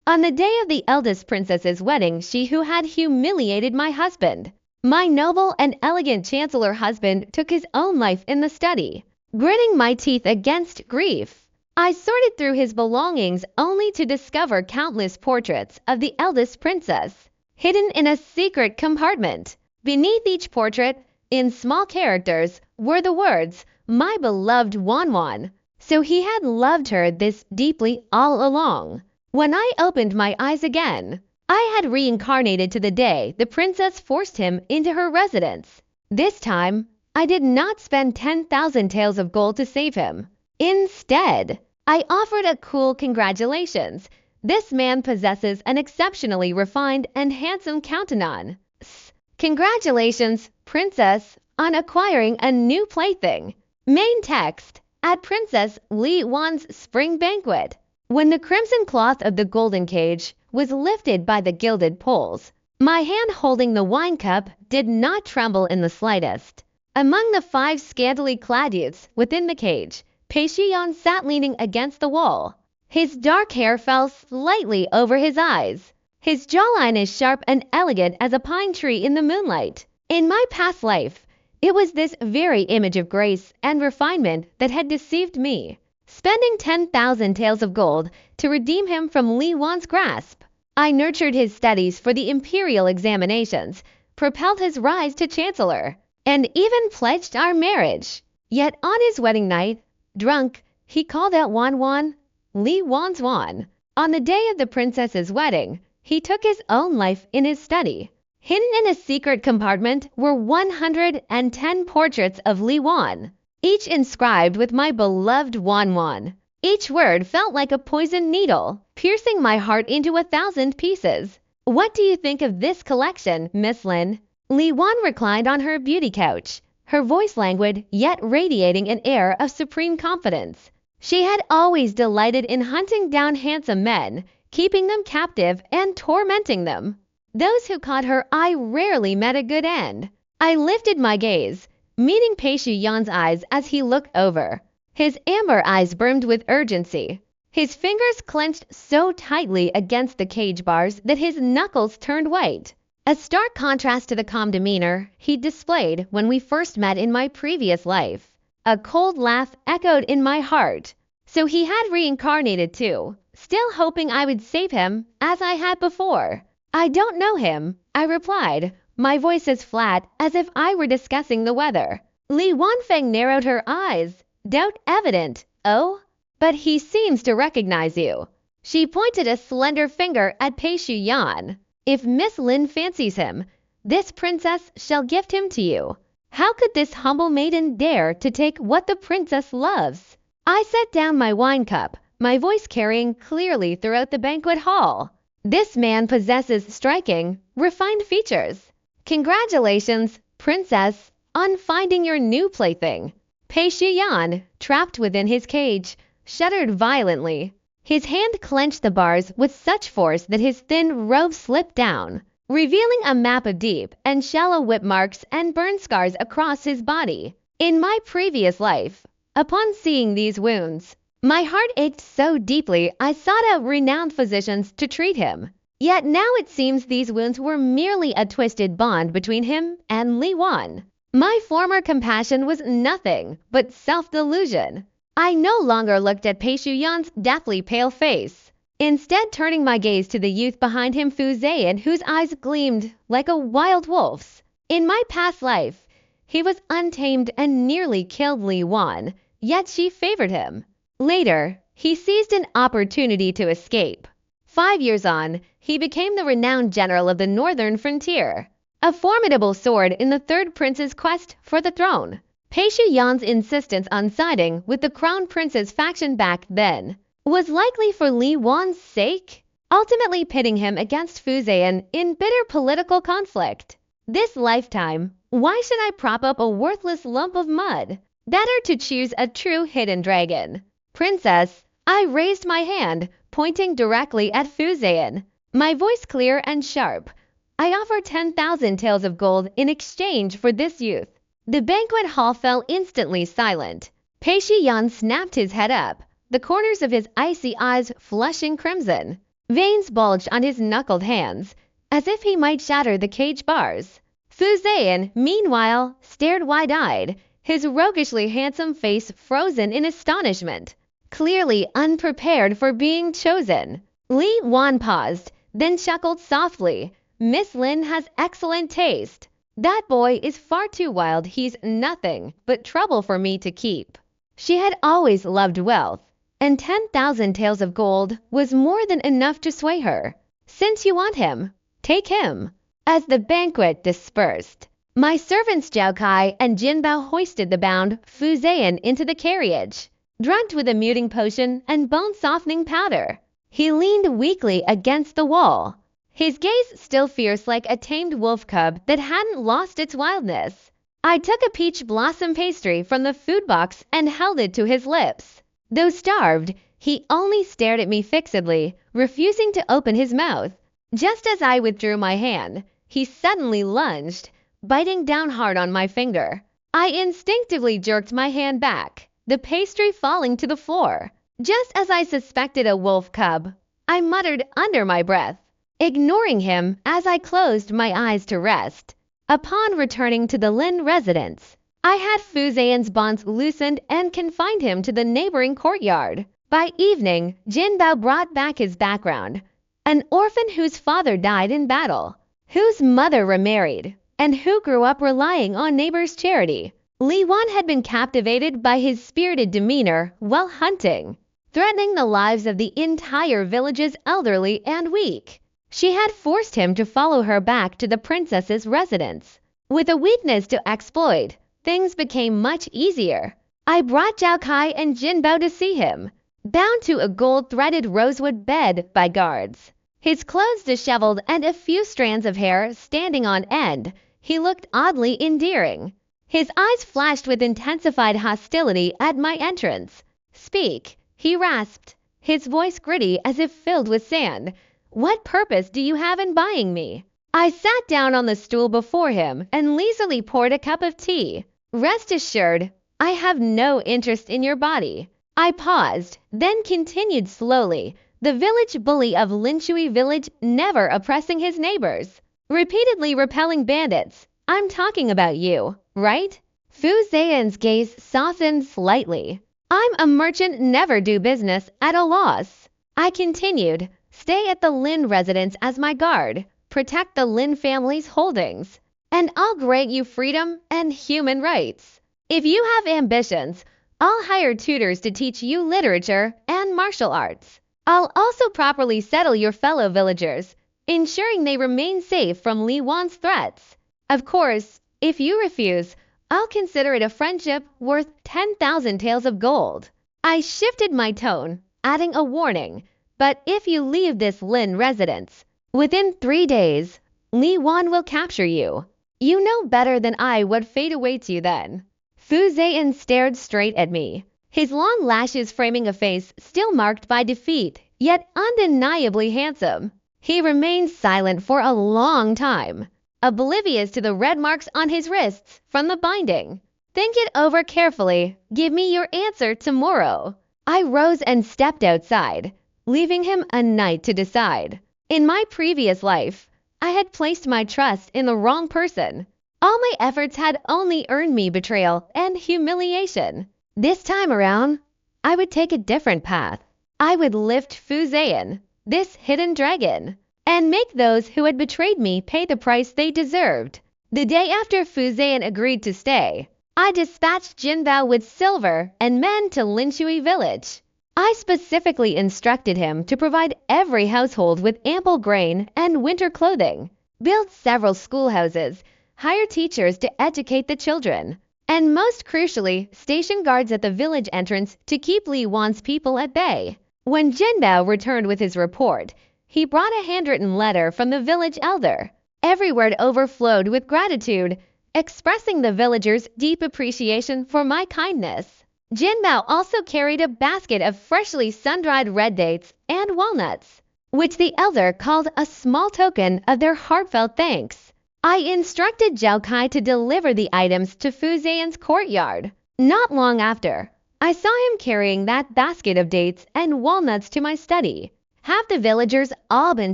On the day of the eldest princess's wedding, she who had humiliated my husband, my noble and elegant chancellor husband, took his own life in the study. Gritting my teeth against grief, I sorted through his belongings only to discover countless portraits of the eldest princess, hidden in a secret compartment. Beneath each portrait, in small characters, were the words, "My beloved Wanwan." So he had loved her this deeply all along. When I opened my eyes again, I had reincarnated to the day the princess forced him into her residence. This time, I did not spend 10,000 taels of gold to save him. Instead, I offered a cool congratulations. This man possesses an exceptionally refined and handsome countenance. Congratulations, princess, on acquiring a new plaything. Main text, at Princess Li Wan's spring banquet. When the crimson cloth of the golden cage was lifted by the gilded poles, my hand holding the wine cup did not tremble in the slightest. Among the 5 scantily clad youths within the cage, Pei Shiyan sat leaning against the wall. His dark hair fell slightly over his eyes. His jawline is sharp and elegant as a pine tree in the moonlight. In my past life, it was this very image of grace and refinement that had deceived me. Spending 10,000 taels of gold to redeem him from Li Wan's grasp, I nurtured his studies for the imperial examinations, propelled his rise to chancellor, and even pledged our marriage. Yet on his wedding night, drunk, he called out Wanwan, Li Wan's Wan. On the day of the princess's wedding, he took his own life in his study. Hidden in a secret compartment were 110 portraits of Li Wan, each inscribed with my beloved Wanwan. Each word felt like a poisoned needle, piercing my heart into 1,000 pieces. What do you think of this collection, Miss Lin? Li Wan reclined on her beauty couch, her voice languid yet radiating an air of supreme confidence. She had always delighted in hunting down handsome men, keeping them captive and tormenting them. Those who caught her eye rarely met a good end. I lifted my gaze, meeting Pei Shiyan's eyes as he looked over. His amber eyes brimmed with urgency. His fingers clenched so tightly against the cage bars that his knuckles turned white. A stark contrast to the calm demeanor he displayed when we first met in my previous life. A cold laugh echoed in my heart. So he had reincarnated too, still hoping I would save him as I had before. I don't know him, I replied, my voice as flat as if I were discussing the weather. Li Wanfeng narrowed her eyes, doubt evident. Oh, but he seems to recognize you. She pointed a slender finger at Pei Shiyan. If Miss Lin fancies him, this princess shall gift him to you. How could this humble maiden dare to take what the princess loves? I set down my wine cup, my voice carrying clearly throughout the banquet hall. This man possesses striking, refined features. Congratulations, princess, on finding your new plaything. Pei Shiyan, trapped within his cage, shuddered violently. His hand clenched the bars with such force that his thin robe slipped down, revealing a map of deep and shallow whip marks and burn scars across his body. In my previous life, upon seeing these wounds, my heart ached so deeply I sought out renowned physicians to treat him. Yet now it seems these wounds were merely a twisted bond between him and Li Wan. My former compassion was nothing but self-delusion. I no longer looked at Pei Shiyan's deathly pale face, instead turning my gaze to the youth behind him, Fu Zayan, whose eyes gleamed like a wild wolf's. In my past life, he was untamed and nearly killed Li Wan, yet she favored him. Later, he seized an opportunity to escape. 5 years on, he became the renowned general of the northern frontier, a formidable sword in the third prince's quest for the throne. Pei Shiyan's insistence on siding with the crown prince's faction back then was likely for Li Wan's sake, ultimately pitting him against Fu Zayan in bitter political conflict. This lifetime, why should I prop up a worthless lump of mud? Better to choose a true hidden dragon. Princess, I raised my hand, pointing directly at Fu Zayan, my voice clear and sharp. I offer 10,000 taels of gold in exchange for this youth. The banquet hall fell instantly silent. Pei Shiyan snapped his head up, the corners of his icy eyes flushing crimson. Veins bulged on his knuckled hands, as if he might shatter the cage bars. Fu Zan, meanwhile, stared wide-eyed, his roguishly handsome face frozen in astonishment, clearly unprepared for being chosen. Li Wan paused, then chuckled softly. Miss Lin has excellent taste. That boy is far too wild. He's nothing but trouble for me to keep. She had always loved wealth, and 10,000 taels of gold was more than enough to sway her. Since you want him, take him. As the banquet dispersed, my servants Zhao Kai and Jin Bao hoisted the bound Fu Zan into the carriage, drugged with a muting potion and bone-softening powder. He leaned weakly against the wall, his gaze still fierce like a tamed wolf cub that hadn't lost its wildness. I took a peach blossom pastry from the food box and held it to his lips. Though starved, he only stared at me fixedly, refusing to open his mouth. Just as I withdrew my hand, he suddenly lunged, biting down hard on my finger. I instinctively jerked my hand back, the pastry falling to the floor. Just as I suspected a wolf cub, I muttered under my breath, ignoring him as I closed my eyes to rest. Upon returning to the Lin residence, I had Fu Zan's bonds loosened and confined him to the neighboring courtyard. By evening, Jin Bao brought back his background, an orphan whose father died in battle, whose mother remarried, and who grew up relying on neighbors' charity. Li Wan had been captivated by his spirited demeanor while hunting, threatening the lives of the entire village's elderly and weak. She had forced him to follow her back to the princess's residence. With a weakness to exploit, things became much easier. I brought Zhao Kai and Jin Bao to see him, bound to a gold-threaded rosewood bed by guards. His clothes disheveled and a few strands of hair standing on end, he looked oddly endearing. His eyes flashed with intensified hostility at my entrance. "Speak," he rasped, his voice gritty as if filled with sand. "What purpose do you have in buying me?" I sat down on the stool before him and leisurely poured a cup of tea. "Rest assured, I have no interest in your body." I paused, then continued slowly, the village bully of Linshui village never oppressing his neighbors, repeatedly repelling bandits. I'm talking about you, right? Fu Zan's gaze softened slightly. I'm a merchant, never do business at a loss. I continued, stay at the Lin residence as my guard, protect the Lin family's holdings, and I'll grant you freedom and human rights. If you have ambitions, I'll hire tutors to teach you literature and martial arts. I'll also properly settle your fellow villagers, ensuring they remain safe from Li Wan's threats. Of course, if you refuse, I'll consider it a friendship worth 10,000 taels of gold. I shifted my tone, adding a warning. But if you leave this Lin residence, within 3 days, Li Wan will capture you. You know better than I what fate awaits you then. Fu Zan stared straight at me, his long lashes framing a face still marked by defeat, yet undeniably handsome. He remained silent for a long time, oblivious to the red marks on his wrists from the binding. Think it over carefully. Give me your answer tomorrow. I rose and stepped outside, leaving him a night to decide. In my previous life, I had placed my trust in the wrong person. All my efforts had only earned me betrayal and humiliation. This time around, I would take a different path. I would lift Fu Zan, this hidden dragon, and make those who had betrayed me pay the price they deserved. The day after Fu Zan agreed to stay, I dispatched Jin Bao with silver and men to Linshui village. I specifically instructed him to provide every household with ample grain and winter clothing, build several schoolhouses, hire teachers to educate the children, and most crucially, station guards at the village entrance to keep Li Wan's people at bay. When Jin Bao returned with his report, he brought a handwritten letter from the village elder. Every word overflowed with gratitude, expressing the villagers' deep appreciation for my kindness. Jin Bao also carried a basket of freshly sun-dried red dates and walnuts, which the elder called a small token of their heartfelt thanks. I instructed Zhao Kai to deliver the items to Fu Zan's courtyard. Not long after, I saw him carrying that basket of dates and walnuts to my study. Have the villagers all been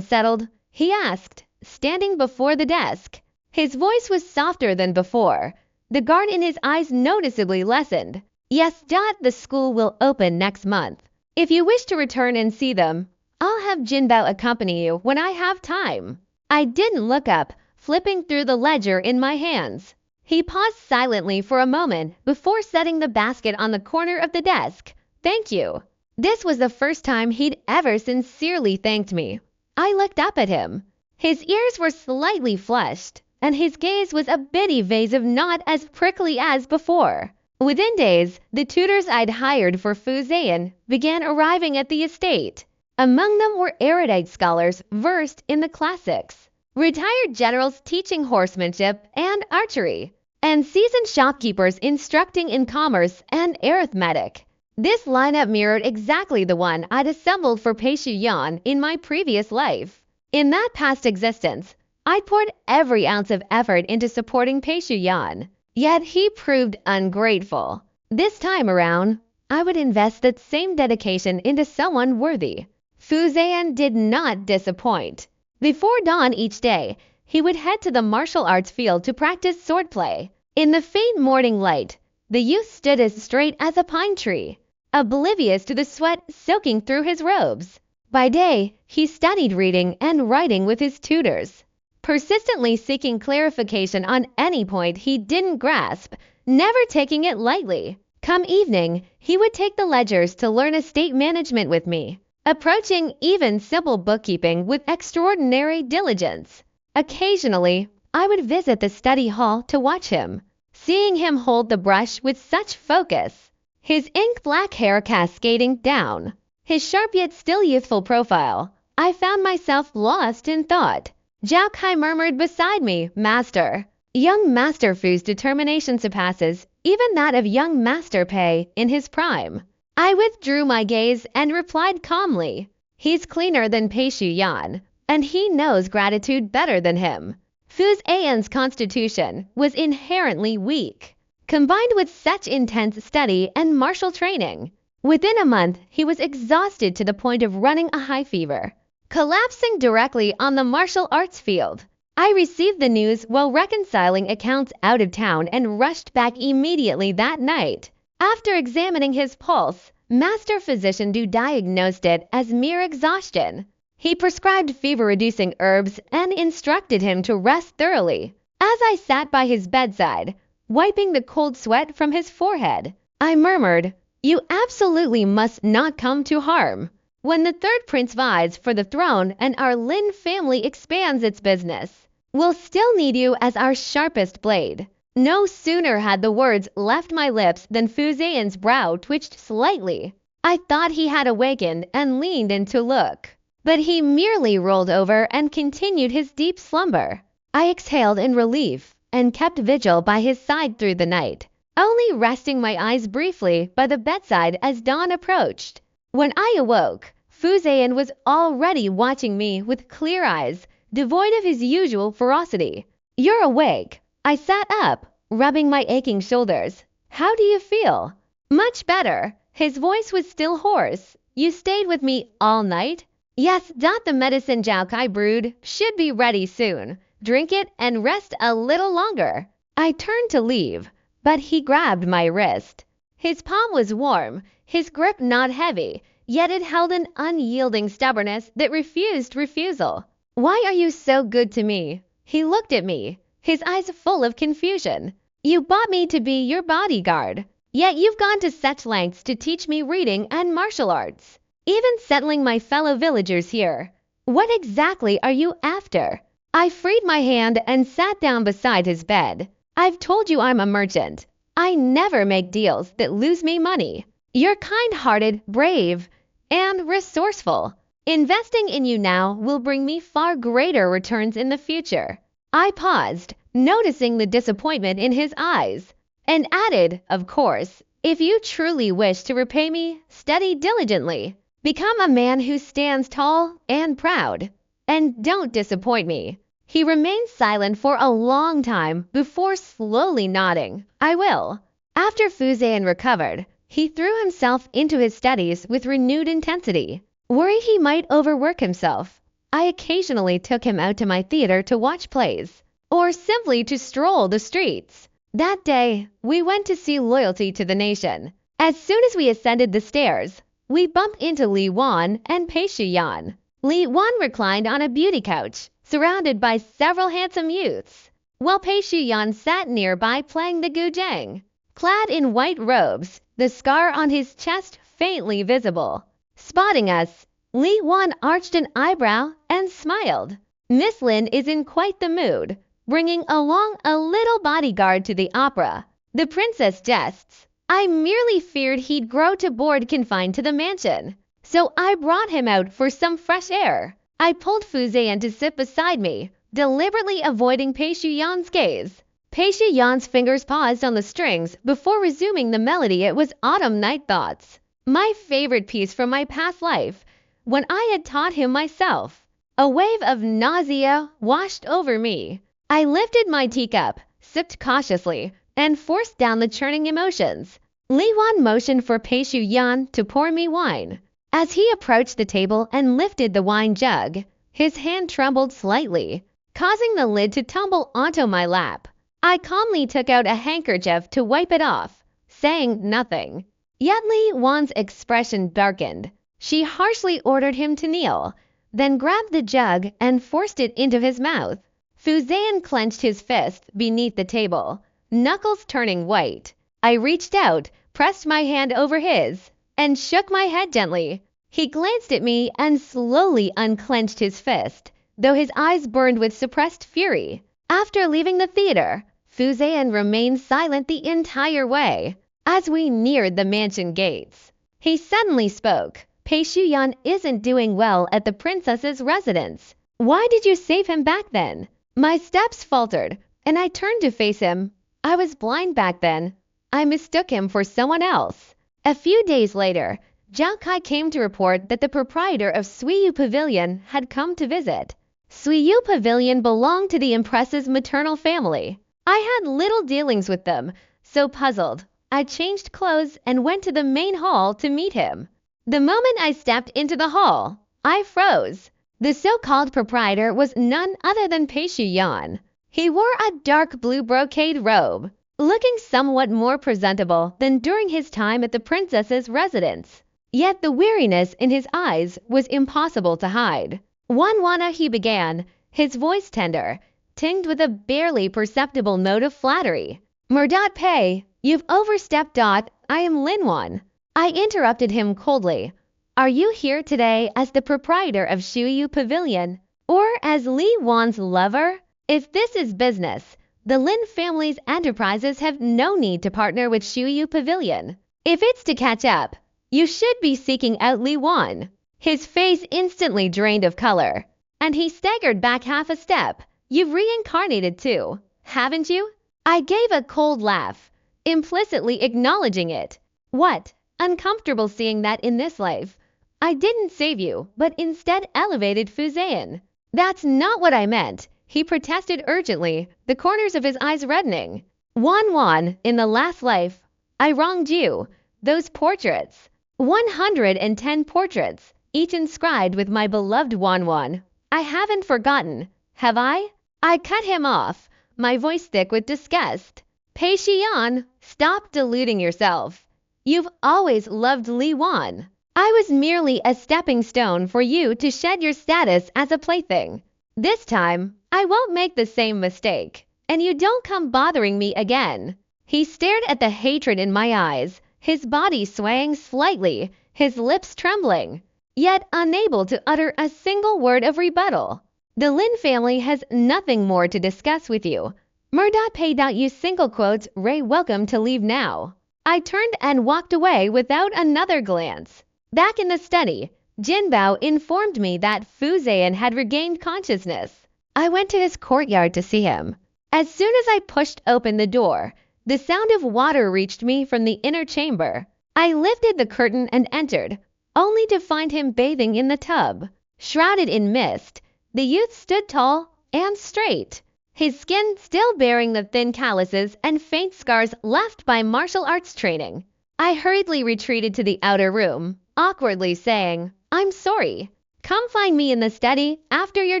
settled? He asked, standing before the desk. His voice was softer than before. The guard in his eyes noticeably lessened. Yes, the school will open next month. If you wish to return and see them, I'll have Jinbao accompany you when I have time. I didn't look up, flipping through the ledger in my hands. He paused silently for a moment before setting the basket on the corner of the desk. Thank you. This was the first time he'd ever sincerely thanked me. I looked up at him. His ears were slightly flushed, and his gaze was a bit evasive, not as prickly as before. Within days, the tutors I'd hired for Fu Zan began arriving at the estate. Among them were erudite scholars versed in the classics, retired generals teaching horsemanship and archery, and seasoned shopkeepers instructing in commerce and arithmetic. This lineup mirrored exactly the one I'd assembled for Pei Shuyan in my previous life. In that past existence, I'd poured every ounce of effort into supporting Pei Shuyan, yet he proved ungrateful. This time around, I would invest that same dedication into someone worthy. Fu Zan did not disappoint. Before dawn each day, he would head to the martial arts field to practice swordplay. In the faint morning light, the youth stood as straight as a pine tree, oblivious to the sweat soaking through his robes. By day, he studied reading and writing with his tutors, persistently seeking clarification on any point he didn't grasp, never taking it lightly. Come evening, he would take the ledgers to learn estate management with me, approaching even simple bookkeeping with extraordinary diligence. Occasionally, I would visit the study hall to watch him, seeing him hold the brush with such focus, his ink-black hair cascading down, his sharp yet still youthful profile. I found myself lost in thought. Zhao Kai murmured beside me, Master. Young Master Fu's determination surpasses even that of young Master Pei in his prime. I withdrew my gaze and replied calmly, He's cleaner than Pei Shuyan, and he knows gratitude better than him. Fu Zan's constitution was inherently weak, combined with such intense study and martial training. Within a month, he was exhausted to the point of running a high fever, collapsing directly on the martial arts field. I received the news while reconciling accounts out of town and rushed back immediately that night. After examining his pulse, Master Physician Du diagnosed it as mere exhaustion. He prescribed fever-reducing herbs and instructed him to rest thoroughly. As I sat by his bedside, wiping the cold sweat from his forehead, I murmured, You absolutely must not come to harm. When the third prince vies for the throne and our Lin family expands its business, we'll still need you as our sharpest blade. No sooner had the words left my lips than Fu Zan's brow twitched slightly. I thought he had awakened and leaned in to look, but he merely rolled over and continued his deep slumber. I exhaled in relief and kept vigil by his side through the night, only resting my eyes briefly by the bedside as dawn approached. When I awoke, Fu Zan was already watching me with clear eyes, devoid of his usual ferocity. You're awake. I sat up, rubbing my aching shoulders. How do you feel? Much better. His voice was still hoarse. You stayed with me all night? Yes, the medicine Zhao Kai brewed should be ready soon. Drink it and rest a little longer. I turned to leave, but he grabbed my wrist. His palm was warm, his grip not heavy, yet it held an unyielding stubbornness that refused refusal. Why are you so good to me? He looked at me, his eyes full of confusion. You bought me to be your bodyguard, yet you've gone to such lengths to teach me reading and martial arts, even settling my fellow villagers here. What exactly are you after? I freed my hand and sat down beside his bed. I've told you I'm a merchant. I never make deals that lose me money. You're kind-hearted, brave, and resourceful. Investing in you now will bring me far greater returns in the future. I paused, noticing the disappointment in his eyes, and added, of course, if you truly wish to repay me, study diligently. Become a man who stands tall and proud. And don't disappoint me. He remained silent for a long time before slowly nodding. I will. After Fu Zan recovered, he threw himself into his studies with renewed intensity. Worried he might overwork himself, I occasionally took him out to my theater to watch plays, or simply to stroll the streets. That day, we went to see Loyalty to the Nation. As soon as we ascended the stairs, we bumped into Li Wan and Pei Shuyan. Li Wan reclined on a beauty couch, surrounded by several handsome youths, while Pei Shuyan sat nearby playing the guzheng. Clad in white robes, the scar on his chest faintly visible. Spotting us, Li Wan arched an eyebrow and smiled. Miss Lin is in quite the mood, bringing along a little bodyguard to the opera. The princess jests. I merely feared he'd grow too bored confined to the mansion, so I brought him out for some fresh air. I pulled Fu Zian to sit beside me, deliberately avoiding Pei Shuyan's gaze. Pei Shuyan's fingers paused on the strings before resuming the melody. It was Autumn Night Thoughts, my favorite piece from my past life, when I had taught him myself. A wave of nausea washed over me. I lifted my teacup, sipped cautiously, and forced down the churning emotions. Li Wan motioned for Pei Shuyan to pour me wine. As he approached the table and lifted the wine jug, his hand trembled slightly, causing the lid to tumble onto my lap. I calmly took out a handkerchief to wipe it off, saying nothing. Yet Li Wan's expression darkened. She harshly ordered him to kneel, then grabbed the jug and forced it into his mouth. Fu Zian clenched his fist beneath the table, knuckles turning white. I reached out, pressed my hand over his, and shook my head gently. He glanced at me and slowly unclenched his fist, though his eyes burned with suppressed fury. After leaving the theater, Fu Zian remained silent the entire way. As we neared the mansion gates, he suddenly spoke. Pei Shuyan isn't doing well at the princess's residence. Why did you save him back then? My steps faltered, and I turned to face him. I was blind back then. I mistook him for someone else. A few days later, Zhao Kai came to report that the proprietor of Suiyu Pavilion had come to visit. Suiyu Pavilion belonged to the Empress's maternal family. I had little dealings with them, so puzzled, I changed clothes and went to the main hall to meet him. The moment I stepped into the hall, I froze. The so-called proprietor was none other than Pei Shuyan. He wore a dark blue brocade robe, looking somewhat more presentable than during his time at the princess's residence. Yet the weariness in his eyes was impossible to hide. Wanwan, he began, his voice tender, tinged with a barely perceptible note of flattery. Murdat Pei, you've overstepped. I am Linwan. I interrupted him coldly. Are you here today as the proprietor of Suiyu Pavilion, or as Li Wan's lover? If this is business, the Lin family's enterprises have no need to partner with Suiyu Pavilion. If it's to catch up, you should be seeking out Li Wan. His face instantly drained of color, and he staggered back half a step. You've reincarnated too, haven't you? I gave a cold laugh, implicitly acknowledging it. What? Uncomfortable seeing that in this life, I didn't save you, but instead elevated Fu Zian. That's not what I meant, he protested urgently, the corners of his eyes reddening. Wanwan, in the last life, I wronged you. Those portraits. 110 portraits, each inscribed with my beloved Wanwan. I haven't forgotten, have I? I cut him off, my voice thick with disgust. Pei Shuyan, stop deluding yourself. You've always loved Li Wan. I was merely a stepping stone for you to shed your status as a plaything. This time, I won't make the same mistake, and you don't come bothering me again. He stared at the hatred in my eyes, his body swaying slightly, his lips trembling, yet unable to utter a single word of rebuttal. The Lin family has nothing more to discuss with you. Murdat Pei. You single quotes Ray welcome to leave now. I turned and walked away without another glance. Back in the study, Jinbao informed me that Fu Zian had regained consciousness. I went to his courtyard to see him. As soon as I pushed open the door, the sound of water reached me from the inner chamber. I lifted the curtain and entered, only to find him bathing in the tub. Shrouded in mist, the youth stood tall and straight, his skin still bearing the thin calluses and faint scars left by martial arts training. I hurriedly retreated to the outer room, awkwardly saying, I'm sorry. Come find me in the study after you're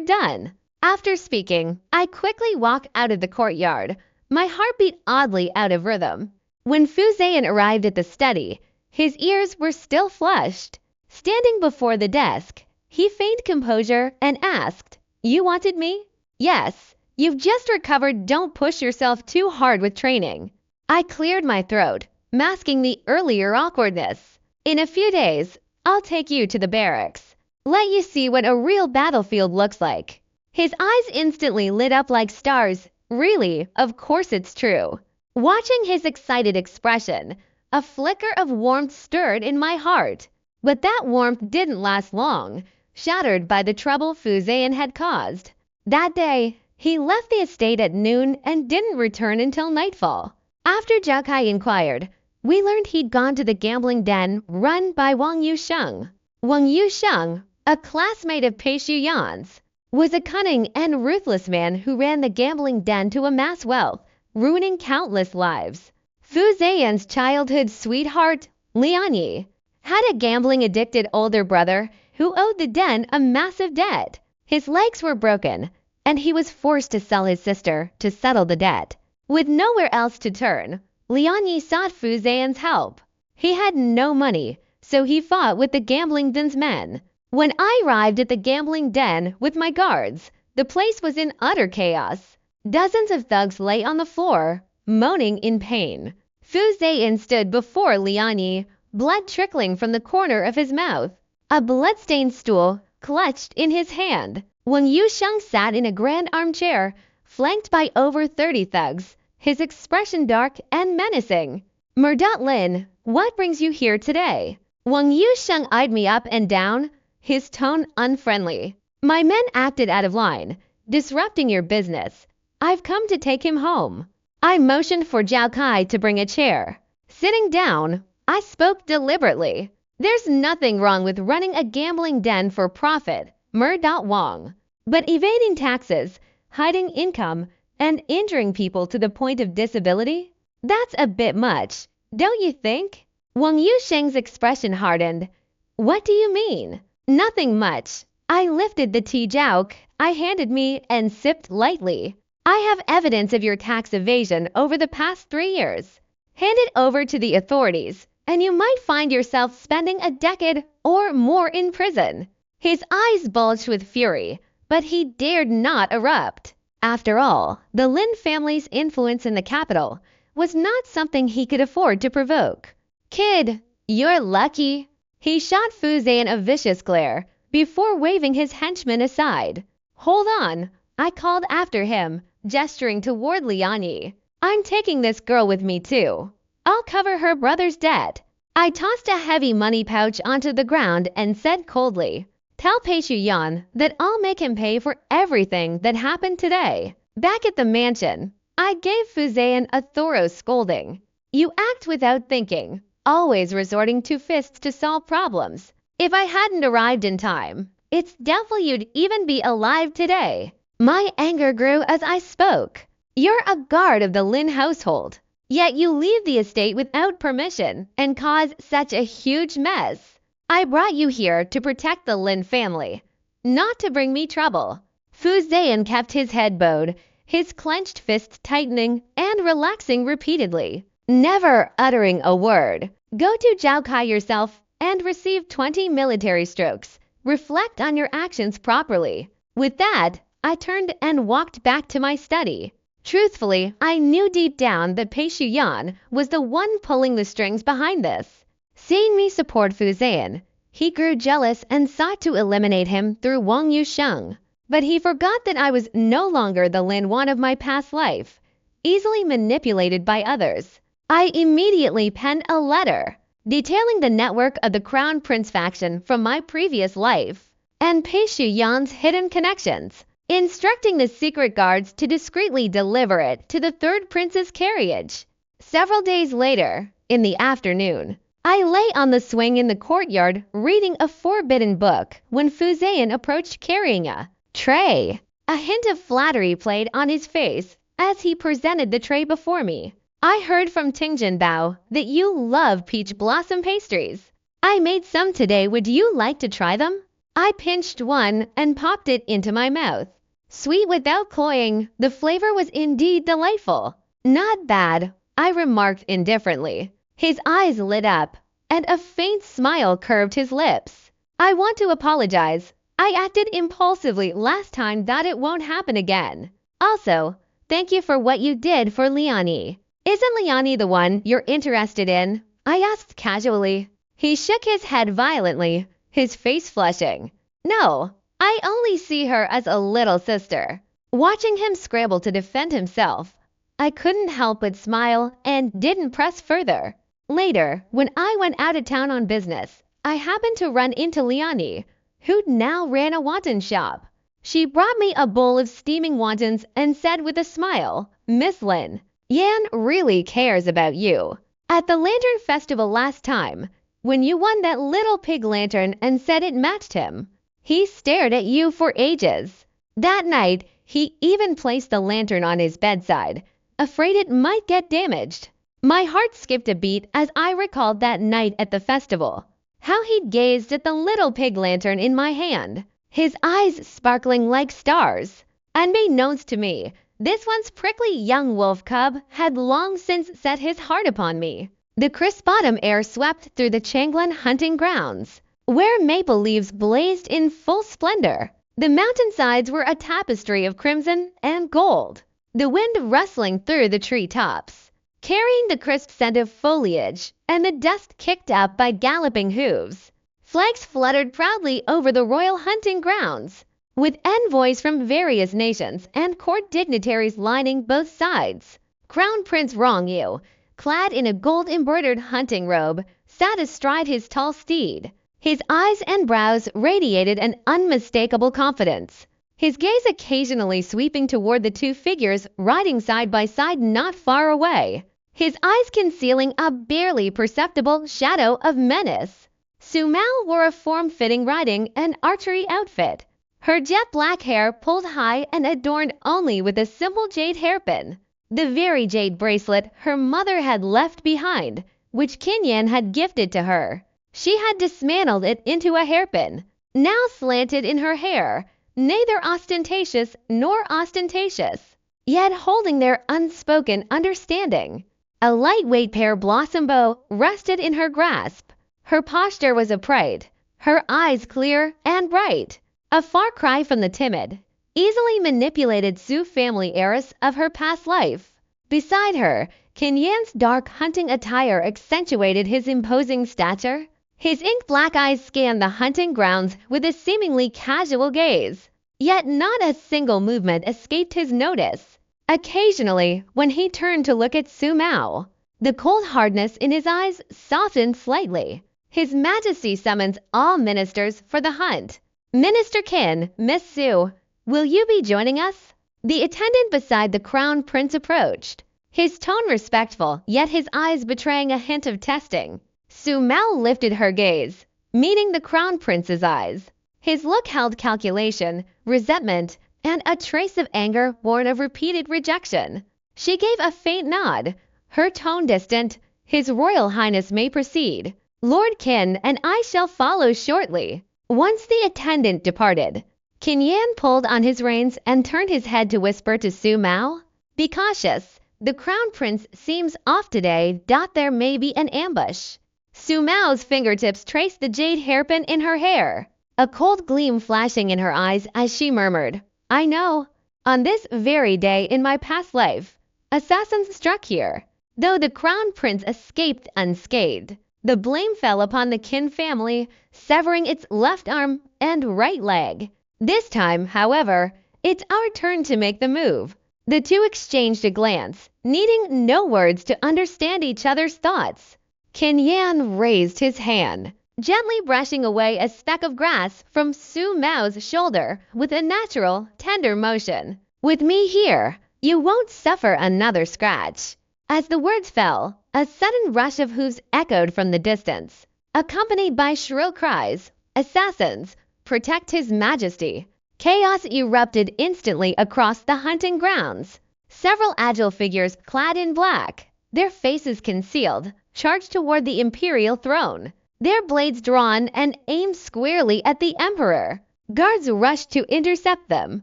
done." After speaking, I quickly walk out of the courtyard, my heartbeat oddly out of rhythm. When Fu Zian arrived at the study, his ears were still flushed. Standing before the desk, he feigned composure and asked, "You wanted me?" "Yes. You've just recovered. Don't push yourself too hard with training." I cleared my throat, masking the earlier awkwardness. "In a few days, I'll take you to the barracks. Let you see what a real battlefield looks like." His eyes instantly lit up like stars. Really, of course it's true. Watching his excited expression, a flicker of warmth stirred in my heart. But that warmth didn't last long, shattered by the trouble Fu Zian had caused. That day, he left the estate at noon and didn't return until nightfall. After Zhao Kai inquired, we learned he'd gone to the gambling den run by Wang Yusheng. Wang Yusheng, a classmate of Pei Shuyan's, was a cunning and ruthless man who ran the gambling den to amass wealth, ruining countless lives. Fu Zian's childhood sweetheart, Lian Yi, had a gambling-addicted older brother who owed the den a massive debt. His legs were broken, and he was forced to sell his sister to settle the debt. With nowhere else to turn, Lian Yi sought Fu Zian's help. He had no money, so he fought with the gambling den's men. When I arrived at the gambling den with my guards, the place was in utter chaos. Dozens of thugs lay on the floor, moaning in pain. Fu Zian stood before Lian Yi, blood trickling from the corner of his mouth, a blood-stained stool clutched in his hand. Wang Yusheng sat in a grand armchair, flanked by over 30 thugs, his expression dark and menacing. "Murdat Lin, what brings you here today?" Wang Yusheng eyed me up and down, his tone unfriendly. "My men acted out of line, disrupting your business. I've come to take him home." I motioned for Zhao Kai to bring a chair. Sitting down, I spoke deliberately. "There's nothing wrong with running a gambling den for profit, Murdat Wang. But evading taxes, hiding income, and injuring people to the point of disability? That's a bit much, don't you think?" Wang Yusheng's expression hardened. "What do you mean?" "Nothing much." I lifted the tea jug I handed me and sipped lightly. "I have evidence of your tax evasion over the past 3 years. Hand it over to the authorities, and you might find yourself spending a decade or more in prison." His eyes bulged with fury, but he dared not erupt. After all, the Lin family's influence in the capital was not something he could afford to provoke. "Kid, you're lucky." He shot Fu Zian a vicious glare before waving his henchman aside. "Hold on," I called after him, gesturing toward Lian Yi. "I'm taking this girl with me too. I'll cover her brother's debt." I tossed a heavy money pouch onto the ground and said coldly, "Tell Pei Shuyan that I'll make him pay for everything that happened today." Back at the mansion, I gave Fu Zian a thorough scolding. "You act without thinking, always resorting to fists to solve problems. If I hadn't arrived in time, it's doubtful you'd even be alive today." My anger grew as I spoke. "You're a guard of the Lin household, yet you leave the estate without permission and cause such a huge mess. I brought you here to protect the Lin family, not to bring me trouble." Fu Zian kept his head bowed, his clenched fists tightening and relaxing repeatedly, never uttering a word. "Go to Zhao Kai yourself and receive 20 military strokes. Reflect on your actions properly." With that, I turned and walked back to my study. Truthfully, I knew deep down that Pei Shuyan was the one pulling the strings behind this. Seeing me support Fu Zian, he grew jealous and sought to eliminate him through Wang Yusheng. But he forgot that I was no longer the Lin Wan of my past life, easily manipulated by others. I immediately penned a letter detailing the network of the Crown Prince faction from my previous life and Pei Shuyan's hidden connections, instructing the secret guards to discreetly deliver it to the third prince's carriage. Several days later, in the afternoon, I lay on the swing in the courtyard reading a forbidden book when Fu Zian approached carrying a tray. A hint of flattery played on his face as he presented the tray before me. "I heard from Tingjin Bao that you love peach blossom pastries." I made some today. Would you like to try them? I pinched one and popped it into my mouth. Sweet without cloying, the flavor was indeed delightful. Not bad, I remarked indifferently. His eyes lit up, and a faint smile curved his lips. I want to apologize. I acted impulsively last time. That it won't happen again. Also, thank you for what you did for Liani. Isn't Liani the one you're interested in? I asked casually. He shook his head violently, his face flushing. No, I only see her as a little sister. Watching him scramble to defend himself, I couldn't help but smile and didn't press further. Later, when I went out of town on business, I happened to run into Liani, who now ran a wonton shop. She brought me a bowl of steaming wontons and said with a smile, Miss Lin, Yan really cares about you. At the Lantern Festival last time, when you won that little pig lantern and said it matched him, he stared at you for ages. That night, he even placed the lantern on his bedside, afraid it might get damaged. My heart skipped a beat as I recalled that night at the festival. How he'd gazed at the little pig lantern in my hand, his eyes sparkling like stars. Unbeknownst to me, this once prickly young wolf cub had long since set his heart upon me. The crisp autumn air swept through the Changlan hunting grounds, where maple leaves blazed in full splendor. The mountainsides were a tapestry of crimson and gold, the wind rustling through the tree tops, carrying the crisp scent of foliage, and the dust kicked up by galloping hooves. Flags fluttered proudly over the royal hunting grounds, with envoys from various nations and court dignitaries lining both sides. Crown Prince Rongyu, clad in a gold-embroidered hunting robe, sat astride his tall steed. His eyes and brows radiated an unmistakable confidence, his gaze occasionally sweeping toward the two figures riding side by side not far away, his eyes concealing a barely perceptible shadow of menace. Su Mao wore a form-fitting riding and archery outfit, her jet black hair pulled high and adorned only with a simple jade hairpin, the very jade bracelet her mother had left behind, which Qin Yan had gifted to her. She had dismantled it into a hairpin, now slanted in her hair, neither ostentatious nor ostentatious, yet holding their unspoken understanding. A lightweight pear blossom bow rested in her grasp. Her posture was upright, her eyes clear and bright, a far cry from the timid, easily manipulated Su family heiress of her past life. Beside her, Qin Yan's dark hunting attire accentuated his imposing stature. His ink-black eyes scanned the hunting grounds with a seemingly casual gaze, yet not a single movement escaped his notice. Occasionally, when he turned to look at Su Mao, the cold hardness in his eyes softened slightly. His Majesty summons all ministers for the hunt. Minister Qin, Miss Su, will you be joining us? The attendant beside the Crown Prince approached, his tone respectful, yet his eyes betraying a hint of testing. Su Mao lifted her gaze, meeting the Crown Prince's eyes. His look held calculation, resentment, and a trace of anger born of repeated rejection. She gave a faint nod, her tone distant. His Royal Highness may proceed. Lord Qin and I shall follow shortly. Once the attendant departed, Qin Yan pulled on his reins and turned his head to whisper to Su Mao, "Be cautious. The Crown Prince seems off today. There may be an ambush." Su Mao's fingertips traced the jade hairpin in her hair, a cold gleam flashing in her eyes as she murmured, "I know. On this very day in my past life, assassins struck here. Though the Crown Prince escaped unscathed, the blame fell upon the Qin family, severing its left arm and right leg. This time, however, it's our turn to make the move." The two exchanged a glance, needing no words to understand each other's thoughts. Qin Yan raised his hand, gently brushing away a speck of grass from Su Mao's shoulder with a natural, tender motion. "With me here, you won't suffer another scratch." As the words fell, a sudden rush of hooves echoed from the distance, accompanied by shrill cries, "Assassins! Protect His Majesty!" Chaos erupted instantly across the hunting grounds. Several agile figures clad in black, their faces concealed, charged toward the imperial throne. their blades drawn and aimed squarely at the emperor. Guards rushed to intercept them,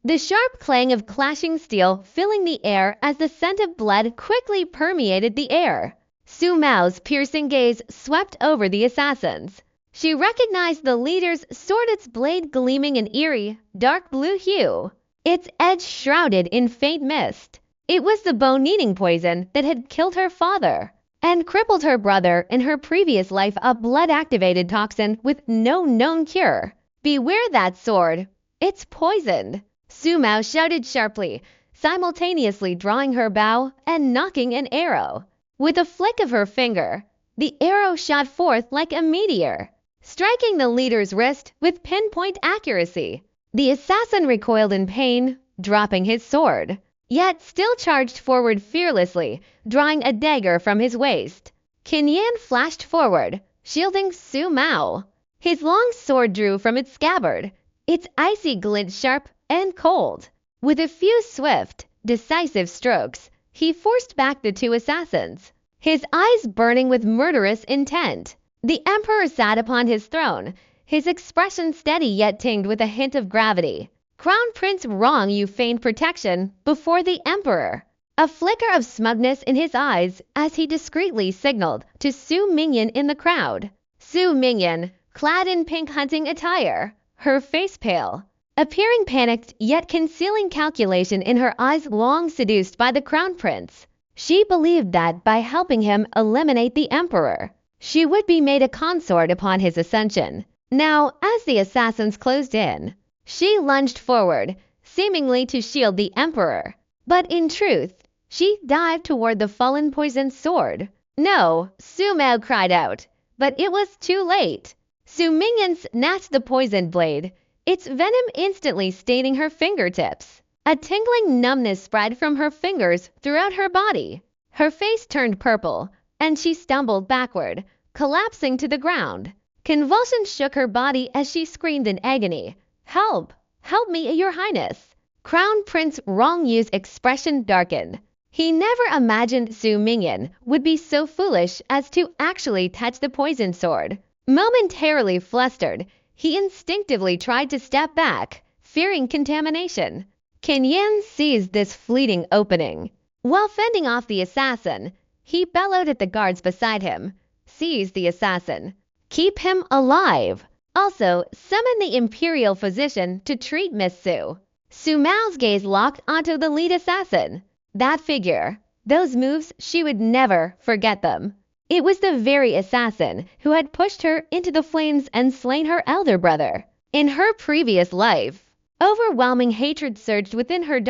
the sharp clang of clashing steel filling the air as the scent of blood quickly permeated the air. Su Mao's piercing gaze swept over the assassins. She recognized the leader's sword, its blade gleaming an eerie, dark blue hue, its edge shrouded in faint mist. It was the bone-eating poison that had killed her father and crippled her brother in her previous life, a blood-activated toxin with no known cure. Beware that sword. It's poisoned, Su Mao shouted sharply, simultaneously drawing her bow and nocking an arrow. With a flick of her finger, the arrow shot forth like a meteor, striking the leader's wrist with pinpoint accuracy. The assassin recoiled in pain, dropping his sword, yet still charged forward fearlessly, drawing a dagger from his waist. Qin Yan flashed forward, shielding Su Mao. His long sword drew from its scabbard, its icy glint sharp and cold. With a few swift, decisive strokes, he forced back the two assassins, his eyes burning with murderous intent. The emperor sat upon his throne, his expression steady yet tinged with a hint of gravity. Crown Prince Wrong, you feigned protection before the emperor. A flicker of smugness in his eyes as he discreetly signaled to Su Mingyan in the crowd. Su Mingyan, clad in pink hunting attire, her face pale, appearing panicked yet concealing calculation in her eyes, long seduced by the crown prince. She believed that by helping him eliminate the emperor, she would be made a consort upon his ascension. Now, as the assassins closed in, she lunged forward, seemingly to shield the emperor. But in truth, she dived toward the fallen poisoned sword. No, Su Mao cried out, but it was too late. Su Mingyan snatched the poisoned blade, its venom instantly staining her fingertips. A tingling numbness spread from her fingers throughout her body. Her face turned purple, and she stumbled backward, collapsing to the ground. Convulsions shook her body as she screamed in agony. "Help! Help me, your highness!" Crown Prince Rongyu's expression darkened. He never imagined Su Mingyan would be so foolish as to actually touch the poisoned sword. Momentarily flustered, he instinctively tried to step back, fearing contamination. Qin Yan seized this fleeting opening. While fending off the assassin, he bellowed at the guards beside him. "Seize the assassin. Keep him alive. Also, summon the imperial physician to treat Miss Su." Su Mao's gaze locked onto the lead assassin. That figure, those moves, she would never forget them. It was the very assassin who had pushed her into the flames and slain her elder brother. In her previous life, overwhelming hatred surged within her.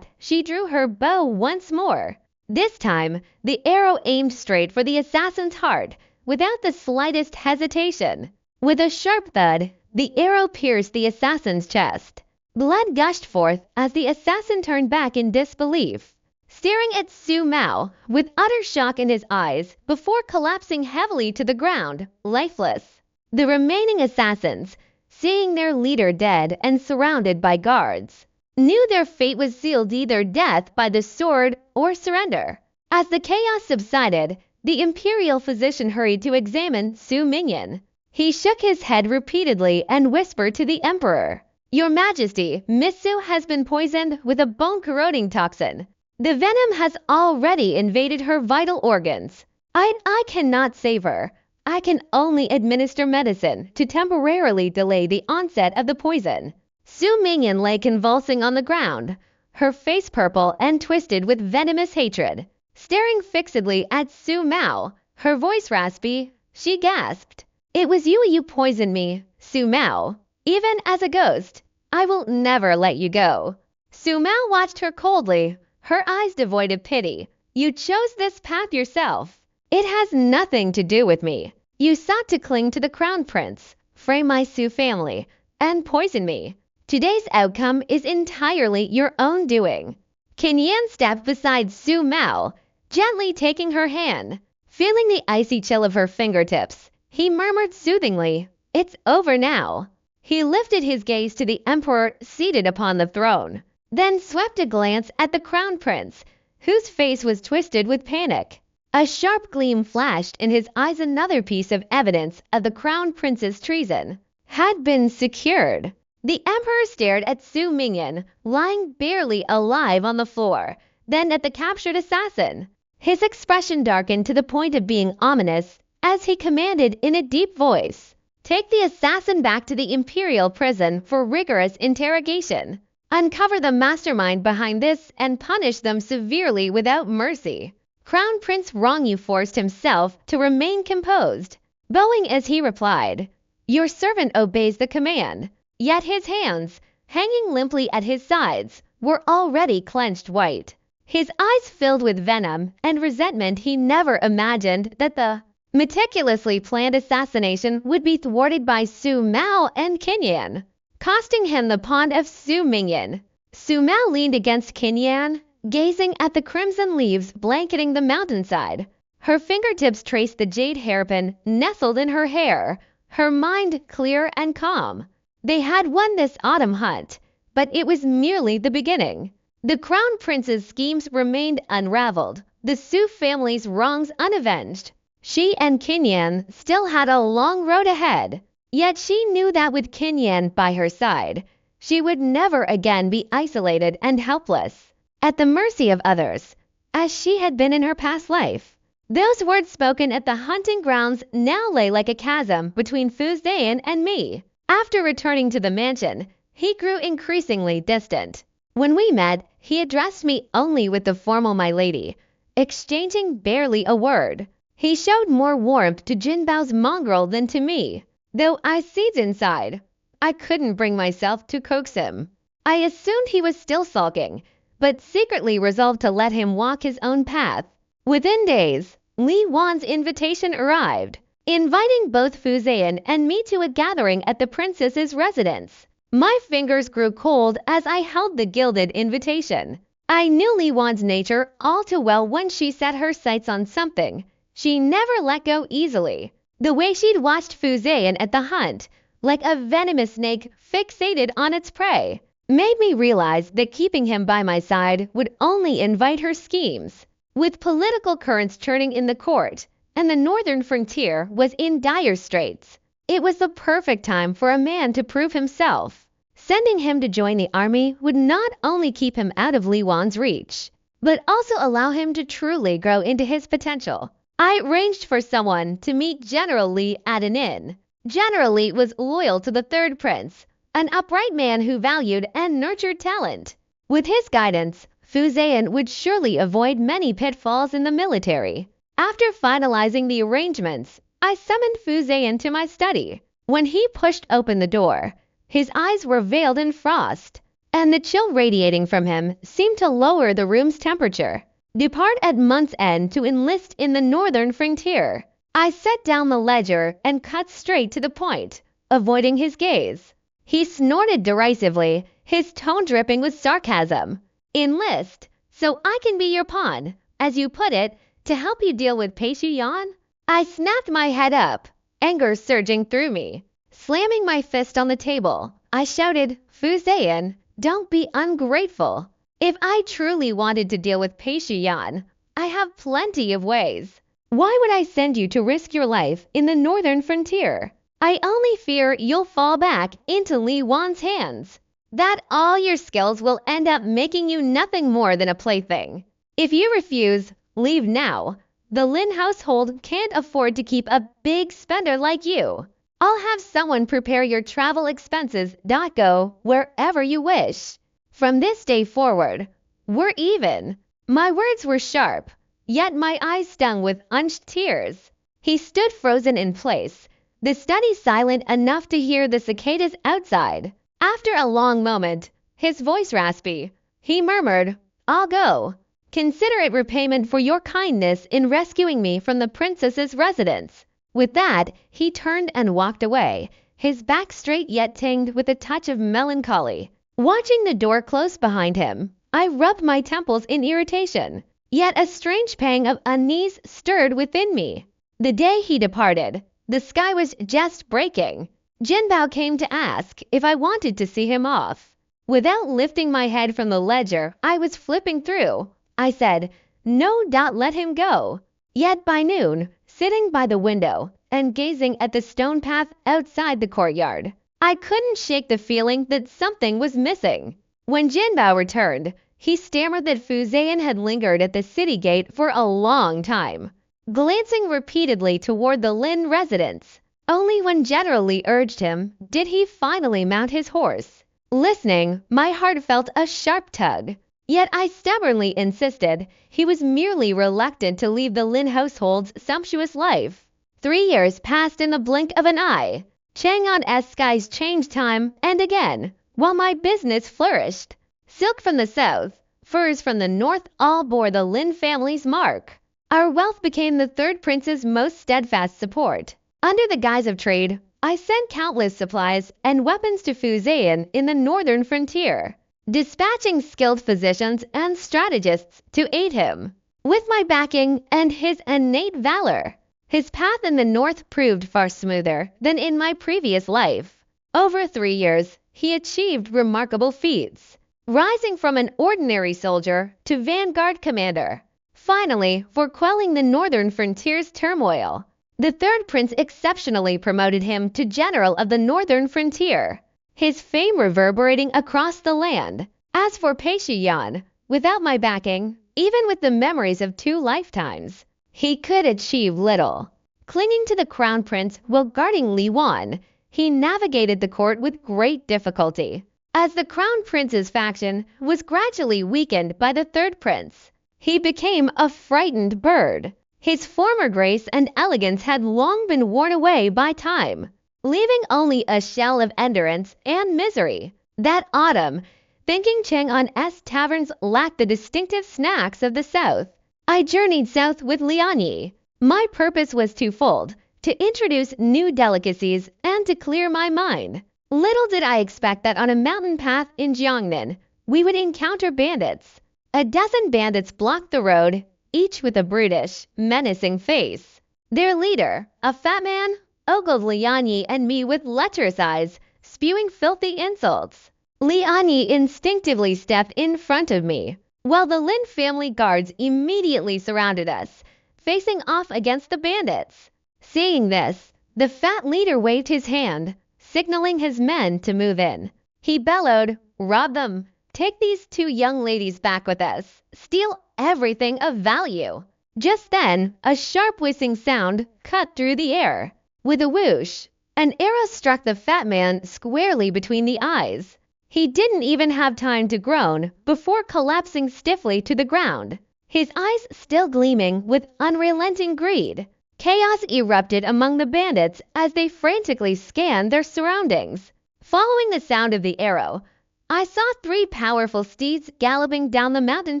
She drew her bow once more. This time, the arrow aimed straight for the assassin's heart, without the slightest hesitation. With a sharp thud, the arrow pierced the assassin's chest. Blood gushed forth as the assassin turned back in disbelief, staring at Su Mao with utter shock in his eyes before collapsing heavily to the ground, lifeless. The remaining assassins, seeing their leader dead and surrounded by guards, knew their fate was sealed, either death by the sword or surrender. As the chaos subsided, the imperial physician hurried to examine Su Mingyan. He shook his head repeatedly and whispered to the emperor, "Your Majesty, Miss Su has been poisoned with a bone-corroding toxin. The venom has already invaded her vital organs. I cannot save her. I can only administer medicine to temporarily delay the onset of the poison." Su Mingyan lay convulsing on the ground, her face purple and twisted with venomous hatred. Staring fixedly at Su Mao, her voice raspy, she gasped, "It was you poisoned me, Su Mao. Even as a ghost, I will never let you go." Su Mao watched her coldly, her eyes devoid of pity. "You chose this path yourself. It has nothing to do with me. You sought to cling to the crown prince, frame my Su family, and poison me. Today's outcome is entirely your own doing." Qin Yan stepped beside Su Mao, gently taking her hand. Feeling the icy chill of her fingertips, he murmured soothingly, "It's over now." He lifted his gaze to the emperor seated upon the throne, then swept a glance at the crown prince, whose face was twisted with panic. A sharp gleam flashed in his eyes, another piece of evidence of the crown prince's treason had been secured. The emperor stared at Su Mingyan, lying barely alive on the floor, then at the captured assassin. His expression darkened to the point of being ominous as he commanded in a deep voice, "Take the assassin back to the imperial prison for rigorous interrogation. Uncover the mastermind behind this and punish them severely without mercy." Crown Prince Rongyu forced himself to remain composed, bowing as he replied, "Your servant obeys the command." Yet his hands, hanging limply at his sides, were already clenched white. His eyes filled with venom and resentment. He never imagined that the meticulously planned assassination would be thwarted by Su Mao and Qinyan, costing him the pawn of Su Mingyan. Su Mao leaned against Qinyan, gazing at the crimson leaves blanketing the mountainside. Her fingertips traced the jade hairpin nestled in her hair, her mind clear and calm. They had won this autumn hunt, but it was merely the beginning. The crown prince's schemes remained unraveled, the Su family's wrongs unavenged. She and Qinyan still had a long road ahead, yet she knew that with Qinyan by her side, she would never again be isolated and helpless, at the mercy of others, as she had been in her past life. Those words spoken at the hunting grounds now lay like a chasm between Fu Zian and me. After returning to the mansion, he grew increasingly distant. When we met, he addressed me only with the formal "my lady," exchanging barely a word. He showed more warmth to Jinbao's mongrel than to me, though I seethed inside. I couldn't bring myself to coax him. I assumed he was still sulking, but secretly resolved to let him walk his own path. Within days, Li Wan's invitation arrived, inviting both Fu Zian and me to a gathering at the princess's residence. My fingers grew cold as I held the gilded invitation. I knew Li Wan's nature all too well. When she set her sights on something, she never let go easily. The way she'd watched Fu Zian at the hunt, like a venomous snake fixated on its prey, made me realize that keeping him by my side would only invite her schemes. With political currents churning in the court, and the northern frontier was in dire straits, it was the perfect time for a man to prove himself. Sending him to join the army would not only keep him out of Li Wan's reach, but also allow him to truly grow into his potential. I arranged for someone to meet General Li at an inn. General Li was loyal to the third prince, an upright man who valued and nurtured talent. With his guidance, Fu Zian would surely avoid many pitfalls in the military. After finalizing the arrangements, I summoned Fu Zian to my study. When he pushed open the door, his eyes were veiled in frost, and the chill radiating from him seemed to lower the room's temperature. "Depart at month's end to enlist in the northern frontier." I set down the ledger and cut straight to the point, avoiding his gaze. He snorted derisively, his tone dripping with sarcasm. "Enlist, so I can be your pawn, as you put it, to help you deal with Pei Shuyan?" I snapped my head up, anger surging through me. Slamming my fist on the table, I shouted, "Fu Zian, don't be ungrateful. If I truly wanted to deal with Pei Shuyan, I have plenty of ways. Why would I send you to risk your life in the northern frontier? I only fear you'll fall back into Li Wan's hands. That all your skills will end up making you nothing more than a plaything. If you refuse, leave now. The Lin household can't afford to keep a big spender like you. I'll have someone prepare your travel expenses. Go wherever you wish. From this day forward, we're even." My words were sharp, yet my eyes stung with unshed tears. He stood frozen in place, the study silent enough to hear the cicadas outside. After a long moment, his voice raspy, he murmured, "I'll go. Consider it repayment for your kindness in rescuing me from the princess's residence." With that, he turned and walked away, his back straight yet tinged with a touch of melancholy. Watching the door close behind him, I rubbed my temples in irritation, yet a strange pang of unease stirred within me. The day he departed, the sky was just breaking. Jinbao came to ask if I wanted to see him off. Without lifting my head from the ledger I was flipping through, I said, "No. Let him go." Yet by noon, sitting by the window and gazing at the stone path outside the courtyard, I couldn't shake the feeling that something was missing. When Jinbao returned, he stammered that Fu Zan had lingered at the city gate for a long time, glancing repeatedly toward the Lin residence. Only when generally urged him did he finally mount his horse. Listening, my heart felt a sharp tug. Yet I stubbornly insisted he was merely reluctant to leave the Lin household's sumptuous life. 3 years passed in the blink of an eye. Chang'an's skies changed time and again, while my business flourished. Silk from the south, furs from the north all bore the Lin family's mark. Our wealth became the third prince's most steadfast support. Under the guise of trade, I sent countless supplies and weapons to Fu Zan in the northern frontier, dispatching skilled physicians and strategists to aid him. With my backing and his innate valor, his path in the north proved far smoother than in my previous life. Over 3 years, he achieved remarkable feats, rising from an ordinary soldier to vanguard commander. Finally, for quelling the northern frontier's turmoil, the third prince exceptionally promoted him to general of the northern frontier, his fame reverberating across the land. As for Pei Shiyan, without my backing, even with the memories of 2 lifetimes, he could achieve little. Clinging to the crown prince while guarding Li Wan, he navigated the court with great difficulty. As the crown prince's faction was gradually weakened by the third prince, he became a frightened bird. His former grace and elegance had long been worn away by time, leaving only a shell of endurance and misery. That autumn, thinking Chang'an's taverns lacked the distinctive snacks of the south, I journeyed south with Lianyi. My purpose was twofold: to introduce new delicacies and to clear my mind. Little did I expect that on a mountain path in Jiangnan, we would encounter bandits. A dozen bandits blocked the road, each with a brutish, menacing face. Their leader, a fat man, ogled Lianyi and me with lecherous eyes, spewing filthy insults. Lianyi instinctively stepped in front of me, while the Lin family guards immediately surrounded us, facing off against the bandits. Seeing this, the fat leader waved his hand, signaling his men to move in. He bellowed, "Rob them! Take these 2 young ladies back with us. Steal everything of value." Just then, a sharp whizzing sound cut through the air. With a whoosh, an arrow struck the fat man squarely between the eyes. He didn't even have time to groan before collapsing stiffly to the ground, his eyes still gleaming with unrelenting greed. Chaos erupted among the bandits as they frantically scanned their surroundings. Following the sound of the arrow, I saw 3 powerful steeds galloping down the mountain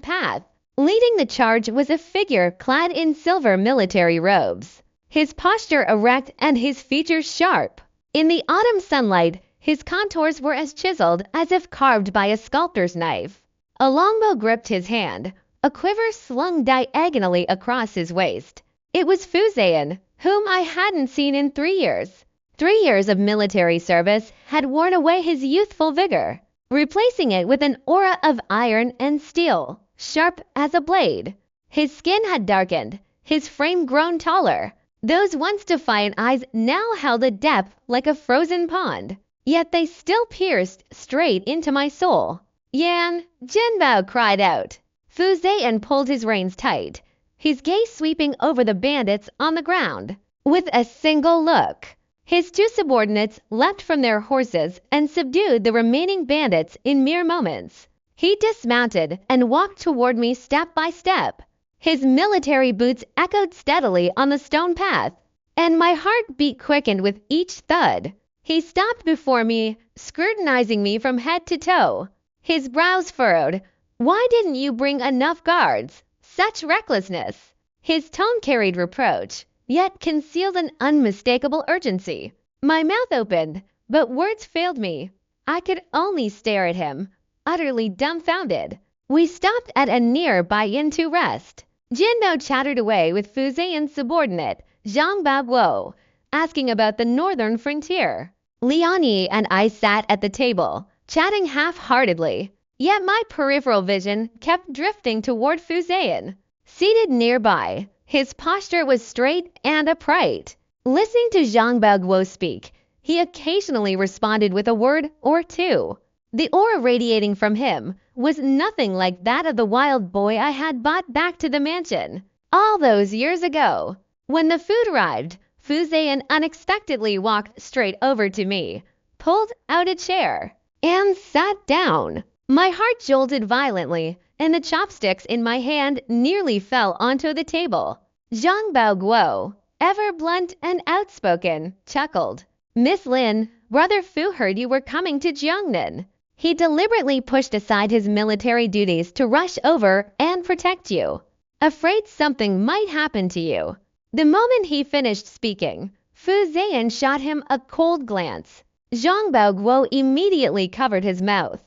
path. Leading the charge was a figure clad in silver military robes, his posture erect and his features sharp. In the autumn sunlight, his contours were as chiseled as if carved by a sculptor's knife. A longbow gripped his hand, a quiver slung diagonally across his waist. It was Fu Zan, whom I hadn't seen in 3 years. 3 years of military service had worn away his youthful vigor, replacing it with an aura of iron and steel, sharp as a blade. His skin had darkened, his frame grown taller. Those once defiant eyes now held a depth like a frozen pond, yet they still pierced straight into my soul. "Yan!" Jinbao cried out. Fu Zan pulled his reins tight, his gaze sweeping over the bandits on the ground. With a single look, his 2 subordinates leapt from their horses and subdued the remaining bandits in mere moments. He dismounted and walked toward me step by step. His military boots echoed steadily on the stone path, and my heart beat quickened with each thud. He stopped before me, scrutinizing me from head to toe, his brows furrowed. "Why didn't you bring enough guards? Such recklessness!" His tone carried reproach, yet concealed an unmistakable urgency. My mouth opened, but words failed me. I could only stare at him, utterly dumbfounded. We stopped at a nearby inn to rest. Jinbao chattered away with Fu Zan's subordinate, Zhang Baguo, asking about the northern frontier. Lianyi and I sat at the table, chatting half-heartedly, yet my peripheral vision kept drifting toward Fu Zan. Seated nearby, His posture was straight and upright. Listening to Zhang Baoguo speak, he occasionally responded with a word or two. The aura radiating from him was nothing like that of the wild boy I had brought back to the mansion all those years ago. When the food arrived, Fu Zian unexpectedly walked straight over to me, pulled out a chair, and sat down. My heart jolted violently, and the chopsticks in my hand nearly fell onto the table. Zhang Baoguo, ever blunt and outspoken, chuckled. Miss Lin, Brother Fu heard you were coming to Jiangnan. He deliberately pushed aside his military duties to rush over and protect you, afraid something might happen to you. The moment he finished speaking, Fu Zian shot him a cold glance. Zhang Baoguo immediately covered his mouth,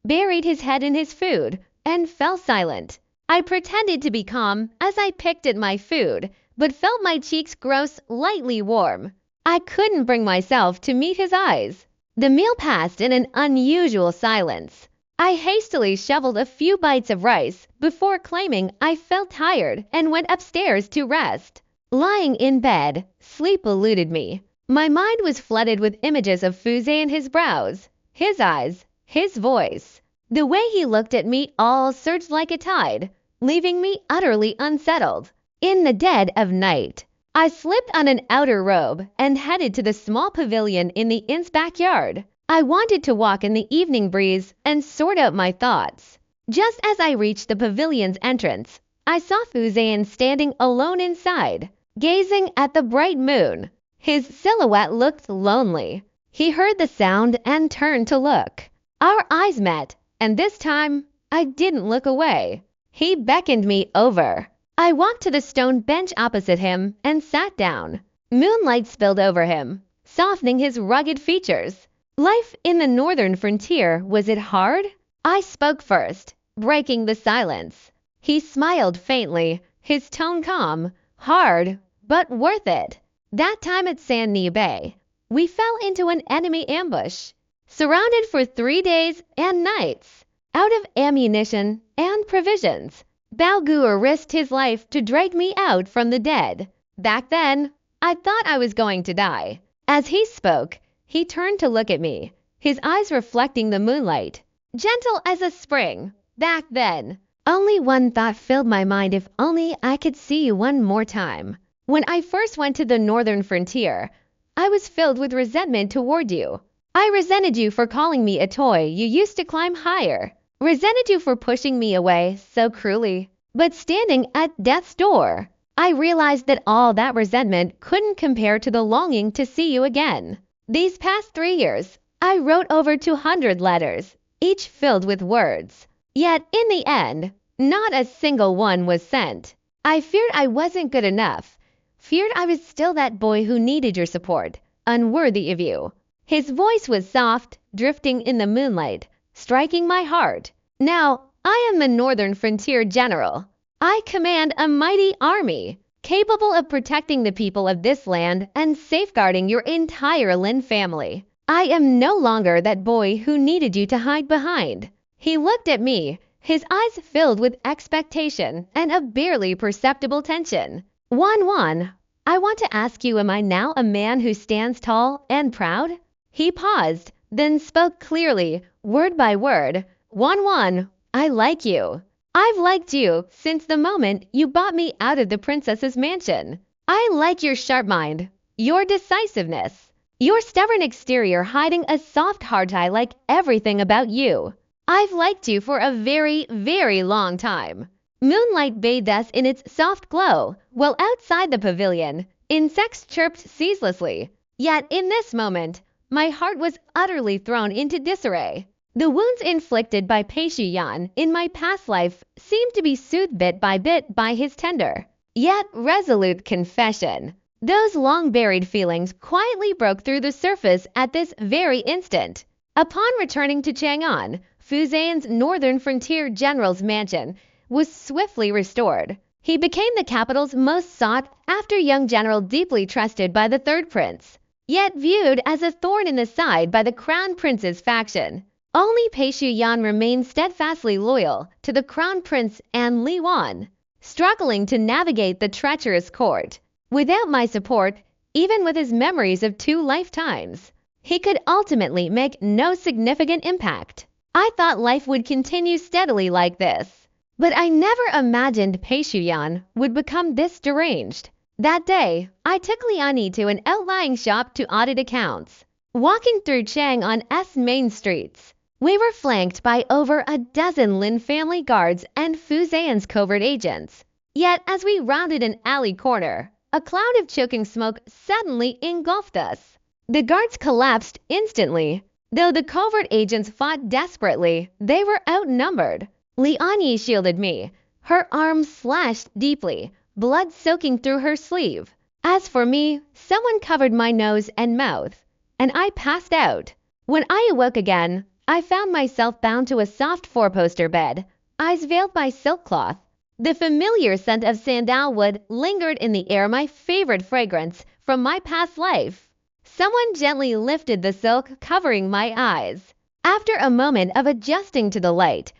buried his head in his food, and fell silent. I pretended to be calm as I picked at my food, but felt my cheeks grow slightly warm. I couldn't bring myself to meet his eyes. The meal passed in an unusual silence. I hastily shoveled a few bites of rice before claiming I felt tired and went upstairs to rest. Lying in bed, sleep eluded me. My mind was flooded with images of Fu Zian and his brows, his eyes, his voice. The way he looked at me all surged like a tide, leaving me utterly unsettled. In the dead of night, I slipped on an outer robe and headed to the small pavilion in the inn's backyard. I wanted to walk in the evening breeze and sort out my thoughts. Just as I reached the pavilion's entrance, I saw Fu Zian standing alone inside, gazing at the bright moon. His silhouette looked lonely. He heard the sound and turned to look. Our eyes met, and this time, I didn't look away. He beckoned me over. I walked to the stone bench opposite him and sat down. Moonlight spilled over him, softening his rugged features. Life in the northern frontier, was it hard? I spoke first, breaking the silence. He smiled faintly, his tone calm. Hard, but worth it. That time at Sanni Bay, we fell into an enemy ambush, surrounded for 3 days and nights, out of ammunition and provisions. Baoguo risked his life to drag me out from the dead. Back then, I thought I was going to die. As he spoke, he turned to look at me, his eyes reflecting the moonlight, gentle as a spring. Back then, only one thought filled my mind: if only I could see you one more time. When I first went to the northern frontier, I was filled with resentment toward you. I resented you for calling me a toy you used to climb higher. Resented you for pushing me away so cruelly. But standing at death's door, I realized that all that resentment couldn't compare to the longing to see you again. These past 3 years, I wrote over 200 letters, each filled with words. Yet in the end, not a single one was sent. I feared I wasn't good enough. Feared I was still that boy who needed your support, unworthy of you. His voice was soft, drifting in the moonlight, striking my heart. Now, I am the Northern Frontier General. I command a mighty army, capable of protecting the people of this land and safeguarding your entire Lin family. I am no longer that boy who needed you to hide behind. He looked at me, his eyes filled with expectation and a barely perceptible tension. Wanwan, I want to ask you, am I now a man who stands tall and proud? He paused, then spoke clearly, word by word. Wanwan, I like you. I've liked you since the moment you bought me out of the princess's mansion. I like your sharp mind, your decisiveness, your stubborn exterior hiding a soft heart. I like everything about you. I've liked you for a very, very long time. Moonlight bathed us in its soft glow, while outside the pavilion, insects chirped ceaselessly. Yet in this moment, my heart was utterly thrown into disarray. The wounds inflicted by Pei Shuyan in my past life seemed to be soothed bit by his tender, yet resolute confession. Those long-buried feelings quietly broke through the surface at this very instant. Upon returning to Chang'an, Fu Zian's Northern Frontier General's mansion was swiftly restored. He became the capital's most sought-after young general, deeply trusted by the third prince, yet viewed as a thorn in the side by the crown prince's faction. Only Pei Shuyan remained steadfastly loyal to the crown prince and Li Wan. struggling to navigate the treacherous court. Without my support, even with his memories of 2 lifetimes, he could ultimately make no significant impact. I thought life would continue steadily like this, but I never imagined Pei Shuyan would become this deranged. That day, I took Liani to an outlying shop to audit accounts. Walking through Chang'an's main streets, we were flanked by over a dozen Lin family guards and Fu Zhan's covert agents. Yet as we rounded an alley corner, a cloud of choking smoke suddenly engulfed us. The guards collapsed instantly. Though the covert agents fought desperately, they were outnumbered. Liani shielded me, her arm slashed deeply, blood soaking through her sleeve. As for me, someone covered my nose and mouth, and I passed out. When I awoke again, I found myself bound to a soft four-poster bed, eyes veiled by silk cloth. The familiar scent of sandalwood lingered in the air, my favorite fragrance from my past life. Someone gently lifted the silk covering my eyes. After a moment of adjusting to the light,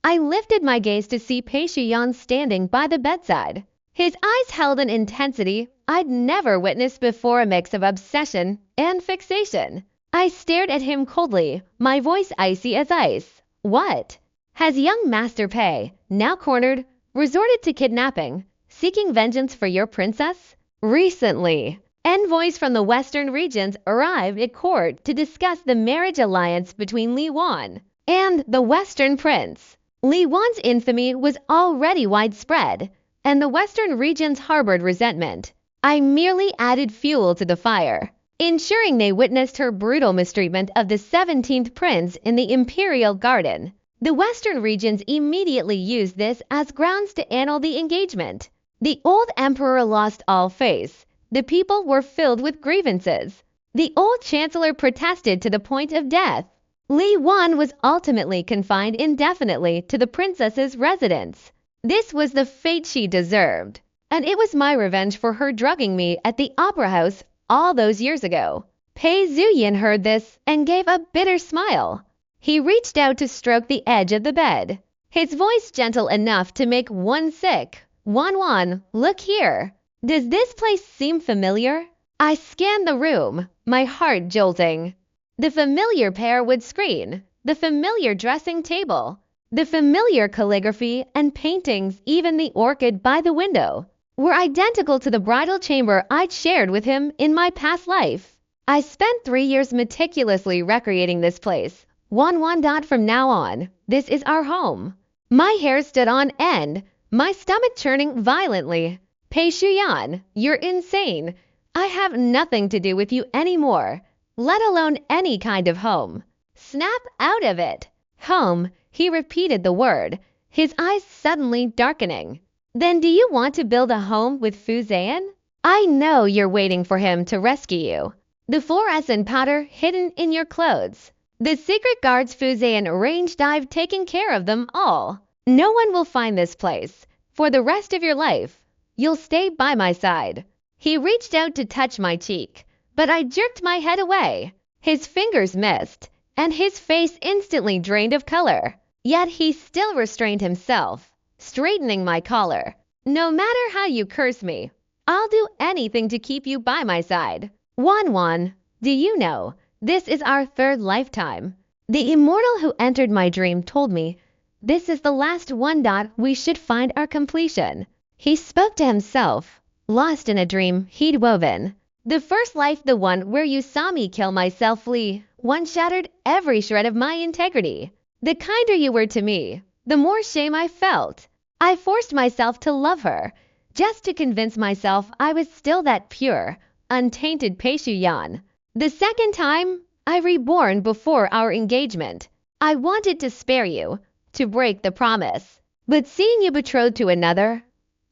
I lifted my gaze to see Pei Shuyan standing by the bedside. His eyes held an intensity I'd never witnessed before, a mix of obsession and fixation. I stared at him coldly, my voice icy as ice. What? Has young Master Pei, now cornered, resorted to kidnapping, seeking vengeance for your princess? Recently, envoys from the western regions arrived at court to discuss the marriage alliance between Li Wan and the western prince. Li Wan's infamy was already widespread, and the western regions harbored resentment. I merely added fuel to the fire, ensuring they witnessed her brutal mistreatment of the 17th prince in the imperial garden. The western regions immediately used this as grounds to annul the engagement. The old emperor lost all face. The people were filled with grievances. The old chancellor protested to the point of death. Li Wan was ultimately confined indefinitely to the princess's residence. This was the fate she deserved, and it was my revenge for her drugging me at the opera house all those years ago. Pei Zuyin heard this and gave a bitter smile. He reached out to stroke the edge of the bed, his voice gentle enough to make one sick. Wanwan, look here. Does this place seem familiar? I scanned the room, my heart jolting. The familiar pearwood screen, the familiar dressing table, the familiar calligraphy and paintings, even the orchid by the window, were identical to the bridal chamber I'd shared with him in my past life. I spent 3 years meticulously recreating this place. Wanwan. From now on, this is our home. My hair stood on end, my stomach churning violently. Pei Shuyan, you're insane. I have nothing to do with you anymore, let alone any kind of home. Snap out of it. Home, he repeated the word, his eyes suddenly darkening. Then do you want to build a home with Fu Zhan? I know you're waiting for him to rescue you. The fluorescent powder hidden in your clothes. The secret guards Fu Zhan range dive taking care of them all. No one will find this place. For the rest of your life, you'll stay by my side. He reached out to touch my cheek, but I jerked my head away. His fingers missed, and his face instantly drained of color. Yet he still restrained himself, straightening my collar. No matter how you curse me, I'll do anything to keep you by my side. Wanwan, do you know, this is our 3rd lifetime. The immortal who entered my dream told me, this is the last one. We should find our completion. He spoke to himself, lost in a dream he'd woven. The first life, the one where you saw me kill myself, Li Wan shattered every shred of my integrity. The kinder you were to me, the more shame I felt. I forced myself to love her, just to convince myself I was still that pure, untainted Pei Shuyan. The second time, I reborn before our engagement. I wanted to spare you, to break the promise. But seeing you betrothed to another,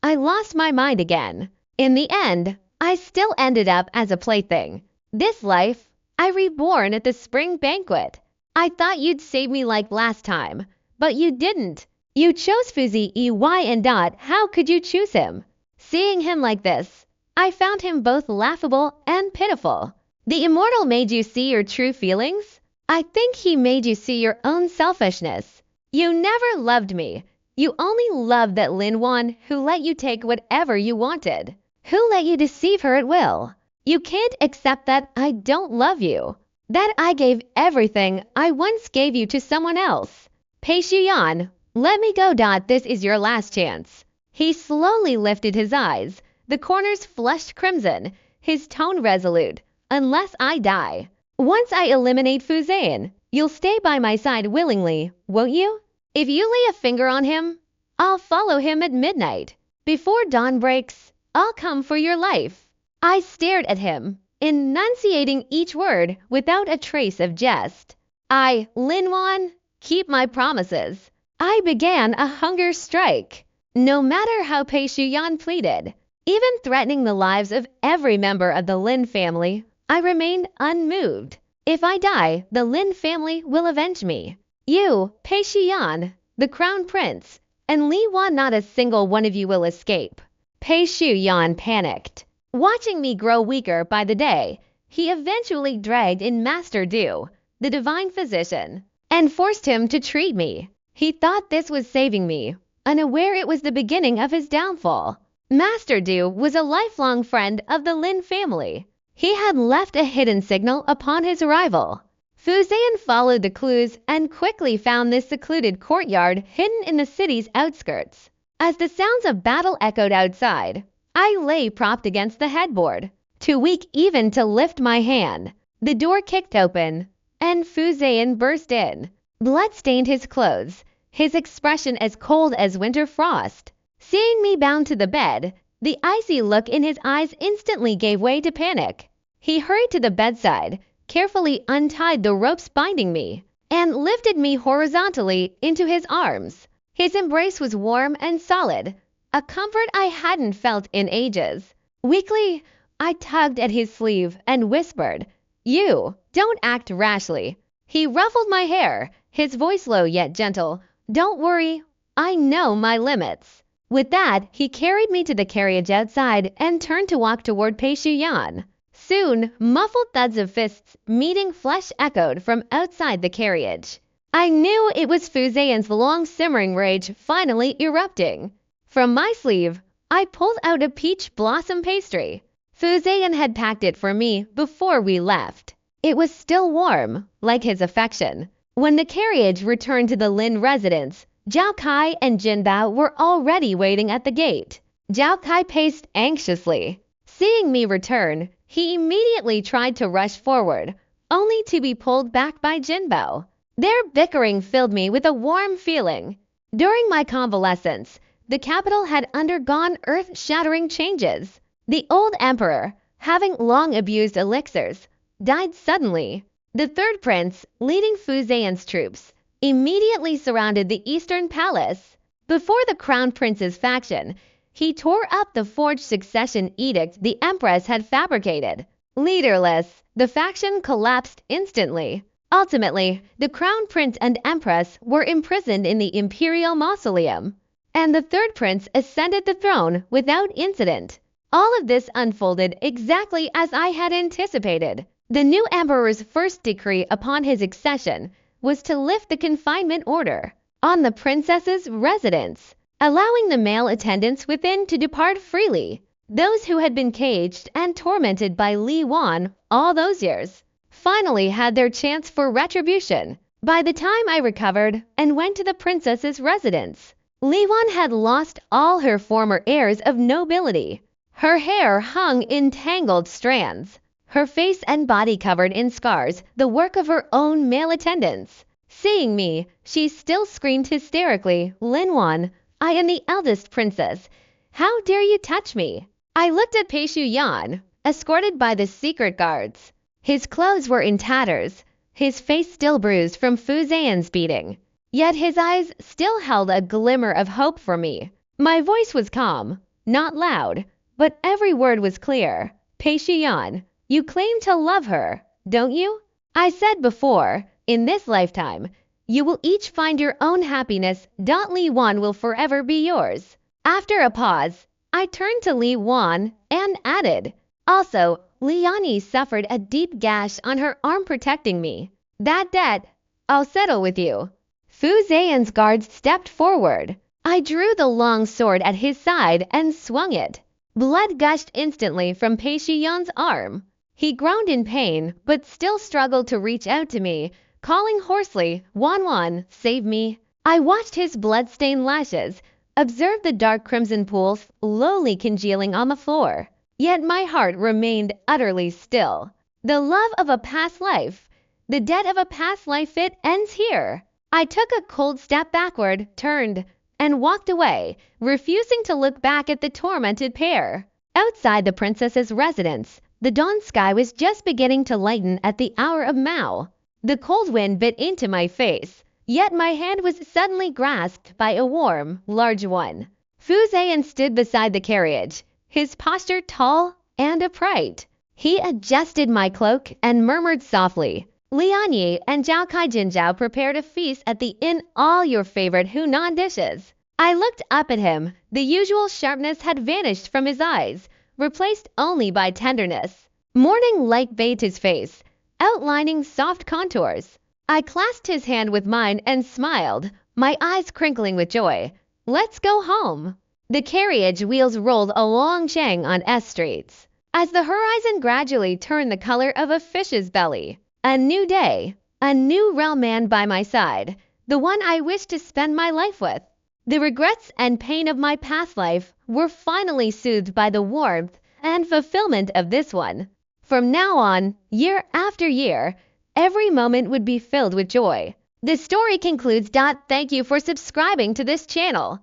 I lost my mind again. In the end, I still ended up as a plaything. This life, I reborn at the spring banquet. I thought you'd save me like last time, but you didn't. You chose Fuzi and how could you choose him? Seeing him like this, I found him both laughable and pitiful. The immortal made you see your true feelings? I think he made you see your own selfishness. You never loved me, You only loved that Wanwan who let you take whatever you wanted, who let you deceive her at will. You can't accept that I don't love you, that I gave everything I once gave you to someone else. Pei Shuyan, let me go. This is your last chance. He slowly lifted his eyes, the corners flushed crimson, his tone resolute. Unless I die. Once I eliminate Fuzain, you'll stay by my side willingly, won't you? If you lay a finger on him, I'll follow him at midnight. Before dawn breaks, I'll come for your life. I stared at him, enunciating each word without a trace of jest. I, Wanwan, keep my promises. I began a hunger strike. No matter how Pei Shuyan pleaded, even threatening the lives of every member of the Lin family, I remained unmoved. If I die, the Lin family will avenge me. You, Pei Shuyan, the crown prince, and Li Wan, not a single one of you will escape. Pei Shuyan panicked. Watching me grow weaker by the day, he eventually dragged in Master Du, the divine physician, and forced him to treat me. He thought this was saving me, unaware it was the beginning of his downfall. Master Du was a lifelong friend of the Lin family. He had left a hidden signal upon his arrival. Fuzain followed the clues and quickly found this secluded courtyard hidden in the city's outskirts. As the sounds of battle echoed outside, I lay propped against the headboard, too weak even to lift my hand. The door kicked open, and Fuzain burst in. Blood stained his clothes, his expression as cold as winter frost. Seeing me bound to the bed, the icy look in his eyes instantly gave way to panic. He hurried to the bedside, carefully untied the ropes binding me, and lifted me horizontally into his arms. His embrace was warm and solid, a comfort I hadn't felt in ages. Weakly, I tugged at his sleeve and whispered, "You, don't act rashly." He ruffled my hair, his voice low yet gentle. "Don't worry, I know my limits." With that, he carried me to the carriage outside and turned to walk toward Pei Shuyan. Soon, muffled thuds of fists meeting flesh echoed from outside the carriage. I knew it was Fuzain's long-simmering rage finally erupting. From my sleeve, I pulled out a peach blossom pastry. Fuzain had packed it for me before we left. It was still warm, like his affection. When the carriage returned to the Lin residence, Zhao Kai and Jin Bao were already waiting at the gate. Zhao Kai paced anxiously. Seeing me return, he immediately tried to rush forward, only to be pulled back by Jin Bao. Their bickering filled me with a warm feeling. During my convalescence, the capital had undergone earth-shattering changes. The old emperor, having long abused elixirs, died suddenly. The third prince, leading Fuzain's troops, immediately surrounded the Eastern Palace. Before the Crown Prince's faction, he tore up the forged succession edict the Empress had fabricated. Leaderless, the faction collapsed instantly. Ultimately, the Crown Prince and Empress were imprisoned in the Imperial Mausoleum, and the third prince ascended the throne without incident. All of this unfolded exactly as I had anticipated. The new emperor's first decree upon his accession was to lift the confinement order on the princess's residence, allowing the male attendants within to depart freely. Those who had been caged and tormented by Li Wan all those years finally had their chance for retribution. By the time I recovered and went to the princess's residence, Li Wan had lost all her former airs of nobility. Her hair hung in tangled strands, her face and body covered in scars, the work of her own male attendants. Seeing me, she still screamed hysterically, "Wanwan, I am the eldest princess. How dare you touch me?" I looked at Pei Shuyan, escorted by the secret guards. His clothes were in tatters, his face still bruised from Fuzain's beating. Yet his eyes still held a glimmer of hope for me. My voice was calm, not loud, but every word was clear. "Pei Shuyan, you claim to love her, don't you? I said before, in this lifetime, you will each find your own happiness. Li Wan will forever be yours." After a pause, I turned to Li Wan and added, "Also, Liani suffered a deep gash on her arm protecting me. That debt, I'll settle with you." Fuzain's guards stepped forward. I drew the long sword at his side and swung it. Blood gushed instantly from Pei Shiyun's arm. He groaned in pain, but still struggled to reach out to me, calling hoarsely, "Wanwan, save me." I watched his blood-stained lashes, observed the dark crimson pools slowly congealing on the floor. Yet my heart remained utterly still. The love of a past life, the debt of a past life, it ends here. I took a cold step backward, turned, and walked away, refusing to look back at the tormented pair. Outside the princess's residence, the dawn sky was just beginning to lighten at the hour of Mao. The cold wind bit into my face, yet my hand was suddenly grasped by a warm, large one. Fu Zan stood beside the carriage, his posture tall and upright. He adjusted my cloak and murmured softly, "Lian Yi and Zhao Kai Jinzhao prepared a feast at the inn, all your favorite Hunan dishes." I looked up at him. The usual sharpness had vanished from his eyes, replaced only by tenderness. Morning light bathed his face, outlining soft contours. I clasped his hand with mine and smiled, my eyes crinkling with joy. "Let's go home." The carriage wheels rolled along Chang on S streets. As the horizon gradually turned the color of a fish's belly, a new day, a new real man by my side, the one I wished to spend my life with. The regrets and pain of my past life were finally soothed by the warmth and fulfillment of this one. From now on, year after year, every moment would be filled with joy. The story concludes. Thank you for subscribing to this channel.